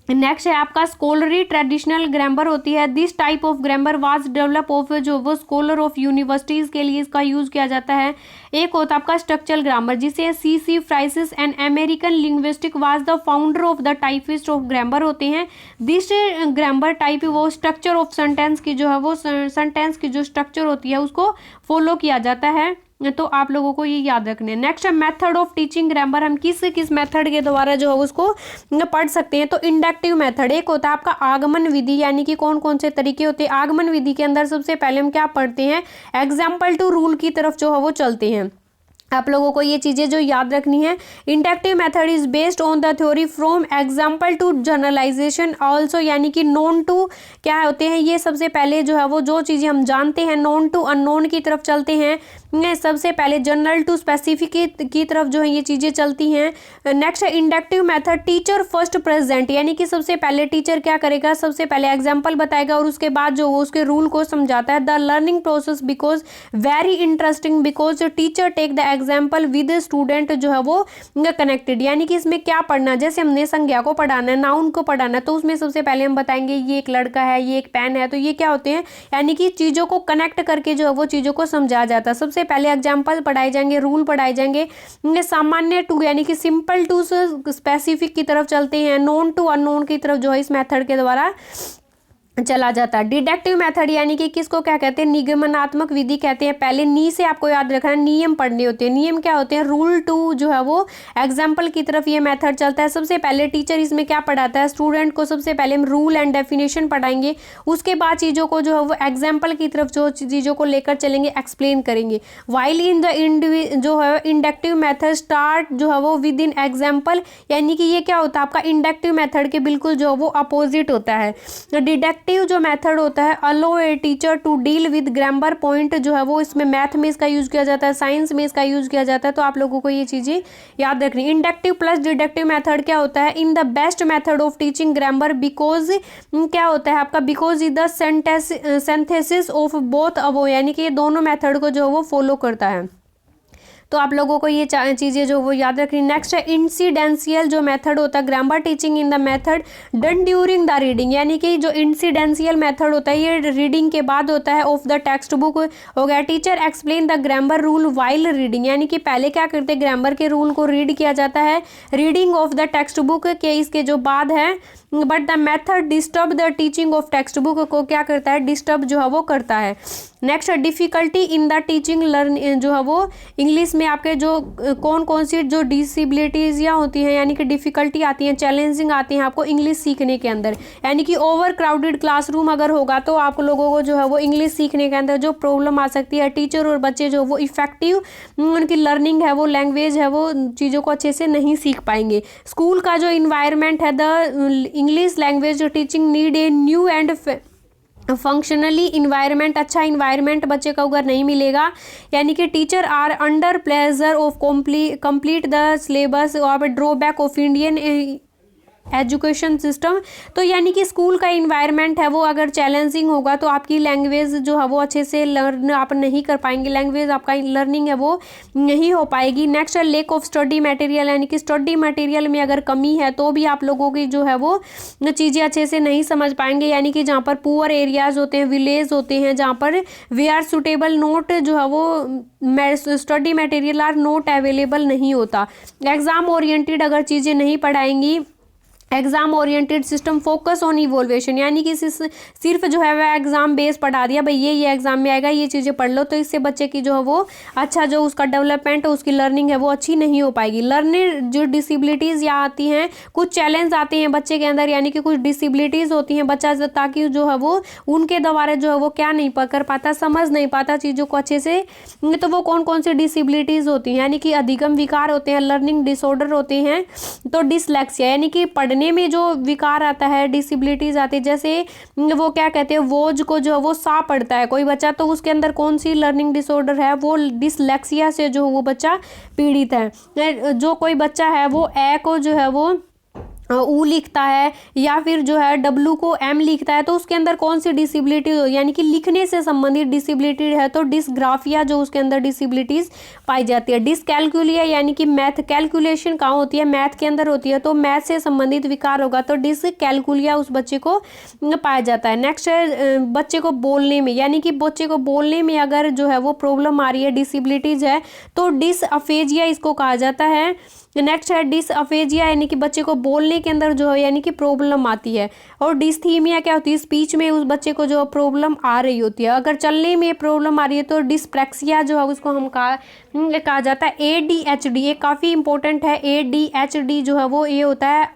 नेक्स्ट है आपका स्कॉलरी ट्रेडिशनल ग्रामर होती है। This type of grammar was develop of जो वो स्कॉलर ऑफ यूनिवर्सिटीज़ के लिए इसका यूज़ किया जाता है। एक होता है आपका स्ट्रक्चरल ग्रामर जिसे C.C. Fries and American linguistic was the founder of the typist of grammar होते हैं। दिस ग्रामर टाइप वो स्ट्रक्चर ऑफ सेंटेंस की जो है वो सेंटेंस की जो स्ट्रक्चर होती है उसको फॉलो किया जाता है, तो आप लोगों को ये याद रखना है। नेक्स्ट है मेथड ऑफ टीचिंग ग्रामर, हम किस मेथड के द्वारा जो है उसको पढ़ सकते हैं। तो इंडक्टिव मेथड एक होता है आपका आगमन विधि, यानी कि कौन कौन से तरीके होते हैं। आगमन विधि के अंदर सबसे पहले हम क्या पढ़ते हैं, एग्जाम्पल टू रूल की तरफ जो है वो चलते हैं। आप लोगों को ये चीज़ें जो याद रखनी है। Inductive method is based on the theory from example to generalisation also, यानी कि नोन टू क्या होते हैं, ये सबसे पहले जो है वो जो चीज़ें हम जानते हैं नोन टू अननोन की तरफ चलते हैं, सबसे पहले जनरल टू स्पेसिफिक की तरफ जो है ये चीज़ें चलती हैं। नेक्स्ट है inductive method teacher first present, यानी कि सबसे पहले टीचर क्या करेगा, सबसे पहले एग्जाम्पल बताएगा और उसके बाद जो वो उसके रूल को समझाता है। The learning process because very interesting because teacher take the example with student जो है वो कनेक्टेड, यानी कि इसमें क्या पढ़ना, जैसे हमने संज्ञा को पढ़ाना है, नाउन को पढ़ाना है, तो उसमें सबसे पहले हम बताएंगे ये एक लड़का है, ये एक पेन है, तो ये क्या होते हैं, यानी कि चीज़ों को कनेक्ट करके जो है वो चीज़ों को समझाया जाता है। सबसे पहले एग्जाम्पल पढ़ाए जाएंगे, रूल पढ़ाए जाएंगे, सामान्य टू यानी कि सिंपल टू से स्पेसिफिक की तरफ चलते हैं, नोन टू अननोन की तरफ जो है इस मेथड के द्वारा चला जाता है। डिडक्टिव मेथड यानी कि किसको क्या कहते हैं, निगमनात्मक विधि कहते हैं। पहले नी से आपको याद रखना है, नियम पढ़ने होते हैं। नियम क्या होते हैं, रूल टू जो है वो एग्जाम्पल की तरफ ये मेथड चलता है। सबसे पहले टीचर इसमें क्या पढ़ाता है, स्टूडेंट को सबसे पहले हम रूल एंड डेफिनेशन पढ़ाएंगे, उसके बाद चीज़ों को जो है वो एग्जाम्पल की तरफ जो चीज़ों को लेकर चलेंगे, एक्सप्लेन करेंगे। वाइल इन द जो है इंडक्टिव मेथड स्टार्ट जो है वो विद इन एग्जाम्पल, यानी कि ये क्या होता है आपका इंडक्टिव मेथड के बिल्कुल जो है वो अपोजिट होता है। डिडक्टिव जो मेथड होता है allow a teacher to deal with grammar point जो है वो इसमें मैथ में इसका यूज किया जाता है, साइंस में इसका यूज किया जाता है, तो आप लोगों को ये चीज़ें याद रखनी। इंडक्टिव प्लस डिडक्टिव मेथड क्या होता है, in the best method of teaching grammar because क्या होता है आपका, because is the synthesis of both above, यानी कि ये दोनों मेथड को जो है वो फॉलो करता है, तो आप लोगों को ये चीज़ें जो वो याद रखनी। नेक्स्ट है इंसिडेंशियल जो मेथड होता है grammar teaching in the method done during the reading, यानी कि जो इंसिडेंशियल मेथड होता है ये रीडिंग के बाद होता है ऑफ द टेक्स्ट बुक हो गया। Teacher explain the grammar rule while reading, यानी कि पहले क्या करते हैं ग्रामर के रूल को रीड किया जाता है reading of the text book के इसके जो बाद है, but the method disturb the teaching of text book को क्या करता है, डिस्टर्ब जो है वो करता है। Next difficulty in the teaching learn जो है वो इंग्लिश में आपके जो कौन कौन सी जो डिसेबिलिटीज़ होती हैं, यानी कि डिफ़िकल्टी आती हैं, चैलेंजिंग आती हैं आपको इंग्लिश सीखने के अंदर, यानी कि ओवर क्राउडेड क्लासरूम अगर होगा तो आप लोगों को जो है वो इंग्लिश सीखने के अंदर जो प्रॉब्लम आ सकती है, टीचर और बच्चे जो वो इफेक्टिव उनकी लर्निंग है वो लैंग्वेज है वो चीज़ों को अच्छे से नहीं सीख पाएंगे। स्कूल का जो इन्वायरमेंट है the English language teaching need a new and functionally environment, अच्छा इन्वायरमेंट बच्चे को अगर नहीं मिलेगा, यानी कि teacher are under pressure of complete the syllabus और drawback of Indian education system, तो यानी कि स्कूल का इन्वायरमेंट है वो अगर चैलेंजिंग होगा तो आपकी लैंग्वेज जो है वो अच्छे से लर्न आप नहीं कर पाएंगे, लैंग्वेज आपका लर्निंग है वो नहीं हो पाएगी। नेक्स्ट है लेक ऑफ स्टडी मटेरियल, यानी कि स्टडी मटेरियल में अगर कमी है तो भी आप लोगों की जो है वो चीज़ें अच्छे से नहीं समझ पाएंगे, यानी कि जहाँ पर पुअर एरियाज होते हैं, विलेज होते हैं, जहाँ पर वे आर सुटेबल नोट जो है वो study material are not available नहीं होता। एग्ज़ाम ओरिएंटेड अगर चीज़ें नहीं पढ़ाएंगी, exam oriented system focus on evaluation, यानी कि सिर्फ जो है वह एग्जाम बेस पढ़ा दिया, भाई ये एग्जाम में आएगा, ये चीज़ें पढ़ लो, तो इससे बच्चे की जो है वो अच्छा जो उसका डेवलपमेंट है, उसकी लर्निंग है वो अच्छी नहीं हो पाएगी। लर्निंग जो डिसेबिलिटीज़ या आती हैं, कुछ चैलेंज आते हैं बच्चे के अंदर, यानी कि कुछ डिसेबिलिटीज़ होती हैं बच्चा ताकि जो है वो उनके द्वारा जो है वो क्या नहीं कर पाता, समझ नहीं पाता चीज़ों को अच्छे से। तो वो कौन कौन सी डिसेबिलिटीज़ होती हैं, यानी कि अधिगम विकार होते हैं, लर्निंग डिसऑर्डर होते हैं, तो डिसलेक्सिया यानी कि पढ़ने में जो विकार आता है, डिसेबिलिटीज आती है, जैसे वो क्या कहते हैं वोज को जो वो सा पढ़ता है कोई बच्चा, तो उसके अंदर कौन सी लर्निंग डिसऑर्डर है, वो डिसलेक्सिया से जो वो बच्चा पीड़ित है। जो कोई बच्चा है वो ए को जो है वो ऊ लिखता है, या फिर जो है डब्लू को एम लिखता है, तो उसके अंदर कौन सी डिसेबिलिटी यानी कि लिखने से संबंधित डिसेबिलिटी है, तो डिसग्राफिया जो उसके अंदर डिसेबिलिटीज पाई जाती है। डिसकैलकुलिया यानी कि मैथ कैलकुलेशन कहाँ होती है, मैथ के अंदर होती है, तो मैथ से संबंधित विकार होगा तो डिसकैलकुलिया उस बच्चे को पाया जाता है। नेक्स्ट है बच्चे को बोलने में, यानी कि बच्चे को बोलने में अगर जो है वो प्रॉब्लम आ रही है, डिसेबिलिटीज है, तो डिसअफेजिया इसको कहा जाता है। नेक्स्ट है डिसअफेजिया यानी कि बच्चे को बोलने के अंदर जो है यानी कि प्रॉब्लम आती है। और डिस्थीमिया क्या होती है, स्पीच में उस बच्चे को जो प्रॉब्लम आ रही होती है। अगर चलने में प्रॉब्लम आ रही है तो डिस्प्रैक्सिया जो है उसको हम कहा जाता है। ADHD ये काफ़ी इंपॉर्टेंट है। ADHD जो है वो ये होता है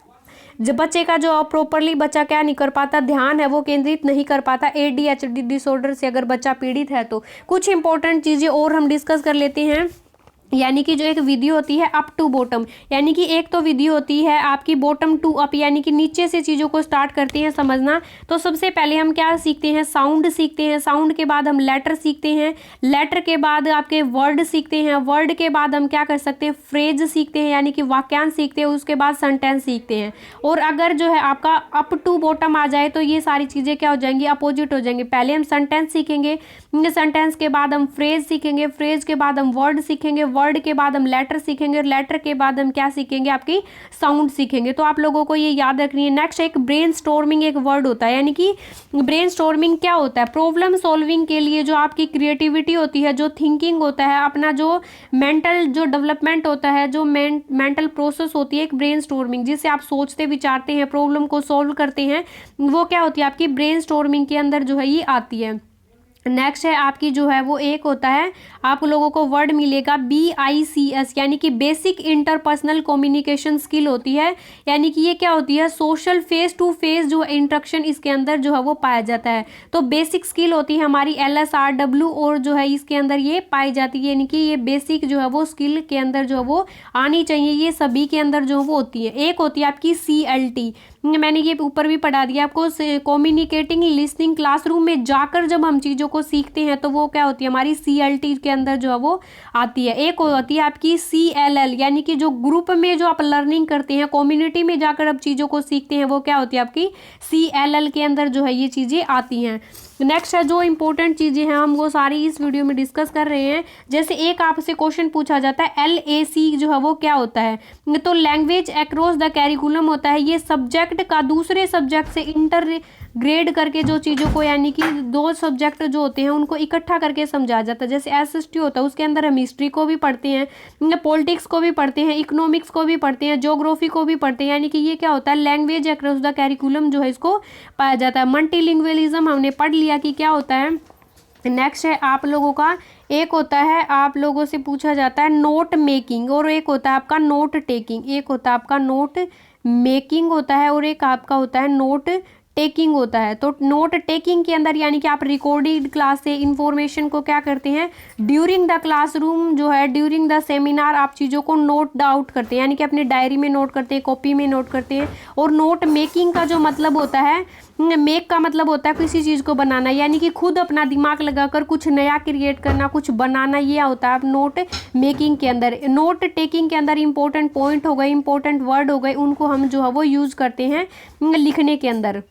जब बच्चे का जो प्रॉपरली बच्चा क्या नहीं कर पाता, ध्यान है वो केंद्रित नहीं कर पाता। ADHD डिसऑर्डर से अगर बच्चा पीड़ित है तो कुछ इंपॉर्टेंट चीज़ें और हम डिस्कस कर लेते हैं, यानी कि जो एक विधि होती है अप टू बॉटम, यानी कि एक तो विधि होती है आपकी बॉटम टू अप, यानी कि नीचे से चीज़ों को स्टार्ट करते हैं समझना। तो सबसे पहले हम क्या सीखते हैं, साउंड सीखते हैं, साउंड के बाद हम लेटर सीखते हैं, लेटर के बाद आपके वर्ड सीखते हैं, वर्ड के बाद हम क्या कर सकते हैं, फ्रेज सीखते हैं यानी कि वाक्यांश सीखते हैं, उसके बाद सेंटेंस सीखते हैं। और अगर जो है आपका अप टू बॉटम आ जाए तो ये सारी चीज़ें क्या हो जाएंगी, अपोजिट हो जाएंगी। पहले हम सेंटेंस सीखेंगे, सेंटेंस के बाद हम फ्रेज सीखेंगे, फ्रेज के बाद हम वर्ड सीखेंगे, वर्ड के बाद हम लेटर सीखेंगे, और लेटर के बाद हम क्या सीखेंगे, आपकी साउंड सीखेंगे। तो आप लोगों को ये याद रखनी है। नेक्स्ट एक ब्रेन स्टॉर्मिंग एक वर्ड होता है, यानी कि ब्रेन स्टॉर्मिंग क्या होता है, प्रॉब्लम सॉल्विंग के लिए जो आपकी क्रिएटिविटी होती है, जो थिंकिंग होता है, अपना जो मेंटल जो डेवलपमेंट होता है, जो मेंटल प्रोसेस होती है एक ब्रेन स्टॉर्मिंग, जिससे आप सोचते विचारते हैं, प्रॉब्लम को सॉल्व करते हैं, वो क्या होती है आपकी ब्रेन स्टॉर्मिंग के अंदर जो है ये आती है। नेक्स्ट है आपकी जो है वो एक होता है, आप लोगों को वर्ड मिलेगा BICS, यानी कि बेसिक इंटरपर्सनल कम्युनिकेशन स्किल होती है, यानी कि ये क्या होती है, सोशल फेस टू फेस जो इंटरेक्शन इसके अंदर जो है वो पाया जाता है। तो बेसिक स्किल होती है हमारी LSRW, और जो है इसके अंदर ये पाई जाती है, यानी कि ये बेसिक जो है वो स्किल के अंदर जो है वो आनी चाहिए, ये सभी के अंदर जो वो होती है। एक होती है आपकी CLT, मैंने ये ऊपर भी पढ़ा दिया आपको, कम्युनिकेटिंग लिसनिंग, क्लासरूम में जाकर जब हम चीज़ों को सीखते हैं तो वो क्या होती है हमारी CLT के अंदर जो है वो आती है। एक होती है आपकी CLL, यानी कि जो ग्रुप में जो आप लर्निंग करते हैं, कम्युनिटी में जाकर अब चीज़ों को सीखते हैं, वो क्या होती है आपकी CLL के अंदर जो है ये चीज़ें आती हैं। नेक्स्ट है जो इंपॉर्टेंट चीज़ें हैं हम वो सारी इस वीडियो में डिस्कस कर रहे हैं। जैसे एक आपसे क्वेश्चन पूछा जाता है LAC जो है वो क्या होता है, तो लैंग्वेज अक्रॉस द कैरिकुलम होता है। ये सब्जेक्ट का दूसरे सब्जेक्ट से इंटरग्रेड करके जो चीज़ों को, यानी कि दो सब्जेक्ट जो होते हैं उनको इकट्ठा करके समझाया जाता है। जैसे SST होता है, उसके अंदर हम हिस्ट्री को भी पढ़ते हैं, पॉलिटिक्स को भी पढ़ते हैं, इकोनॉमिक्स को भी पढ़ते हैं, ज्योग्राफी को भी पढ़ते हैं, यानी कि ये क्या होता है लैंग्वेज अक्रॉस द कैरिकुलम जो है इसको पाया जाता है। मल्टीलिंगुअलिज्म हमने पढ़ लिया कि क्या होता है। नेक्स्ट है आप लोगों का एक होता है, आप लोगों से पूछा जाता है नोट मेकिंग, और एक होता है आपका नोट टेकिंग। एक होता है आपका नोट मेकिंग होता है, और एक आपका होता है नोट टेकिंग होता है। तो नोट टेकिंग के अंदर यानी कि आप रिकॉर्डेड क्लास से इंफॉर्मेशन को क्या करते हैं, ड्यूरिंग द क्लासरूम जो है, ड्यूरिंग द सेमिनार आप चीज़ों को नोट आउट करते हैं, यानी कि अपनी डायरी में नोट करते हैं, कॉपी में नोट करते हैं। और नोट मेकिंग का जो मतलब होता है, मेक का मतलब होता है किसी चीज़ को बनाना, यानी कि खुद अपना दिमाग लगाकर कुछ नया क्रिएट करना, कुछ बनाना, ये होता है नोट मेकिंग के अंदर। नोट टेकिंग के अंदर इंपॉर्टेंट पॉइंट हो गए, इंपॉर्टेंट वर्ड हो गए, उनको हम जो है वो यूज़ करते हैं लिखने के अंदर।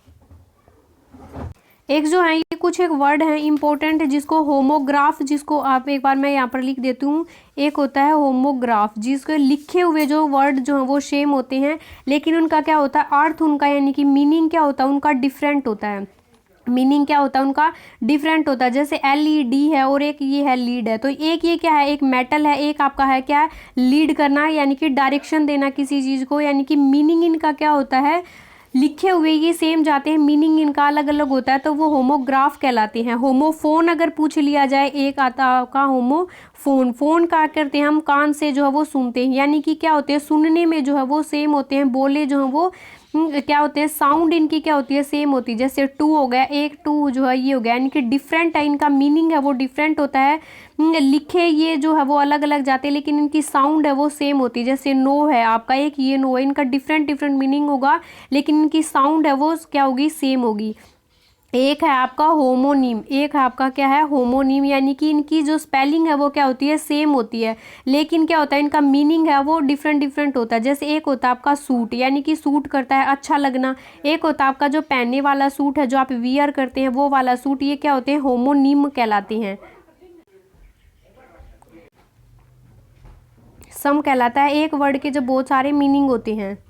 एक जो है ये कुछ एक वर्ड है इंपॉर्टेंट, जिसको होमोग्राफ, जिसको आप एक बार मैं यहाँ पर लिख देती हूँ। एक होता है होमोग्राफ, जिसको लिखे हुए जो वर्ड जो हैं वो सेम होते हैं, लेकिन उनका क्या होता है अर्थ, उनका यानी कि मीनिंग क्या होता है उनका डिफरेंट होता है। मीनिंग क्या होता है उनका, डिफरेंट होता है। जैसे LED है और एक ये है लीड है, तो एक ये क्या है, एक मेटल है, एक आपका है क्या है, लीड करना, यानी कि डायरेक्शन देना किसी चीज़ को, यानी कि मीनिंग इनका क्या होता है, लिखे हुए ये सेम जाते हैं, मीनिंग इनका अलग अलग होता है, तो वो होमोग्राफ कहलाते हैं। होमोफोन अगर पूछ लिया जाए, एक आता है आपका होमोफोन। फोन क्या करते हैं हम, कान से जो है वो सुनते हैं, यानी कि क्या होते हैं, सुनने में जो है वो सेम होते हैं, बोले जो है वो क्या होते हैं, साउंड इनकी क्या होती है, सेम होती है। जैसे टू हो गया, एक टू जो है ये हो गया, यानी कि डिफरेंट है, इनका मीनिंग है वो डिफरेंट होता है। लिखे ये जो है वो अलग अलग जाते हैं, लेकिन इनकी साउंड है वो सेम होती है। जैसे नो है आपका, एक ये नो है, इनका डिफरेंट डिफरेंट मीनिंग होगा, लेकिन इनकी साउंड है वो क्या होगी, सेम होगी। एक है आपका होमोनीम, एक है आपका क्या है, होमोनीम, यानी कि इनकी जो स्पेलिंग है वो क्या होती है, सेम होती है, लेकिन क्या होता है, इनका मीनिंग है वो डिफरेंट डिफरेंट होता है। जैसे एक होता है आपका सूट, यानी कि सूट करता है, अच्छा लगना। एक होता है आपका जो पहनने वाला सूट है, जो आप वियर करते हैं वो वाला सूट, ये क्या होते हैं, होमोनीम कहलाते हैं। सम कहलाता है एक वर्ड के जब बहुत सारे मीनिंग होते हैं।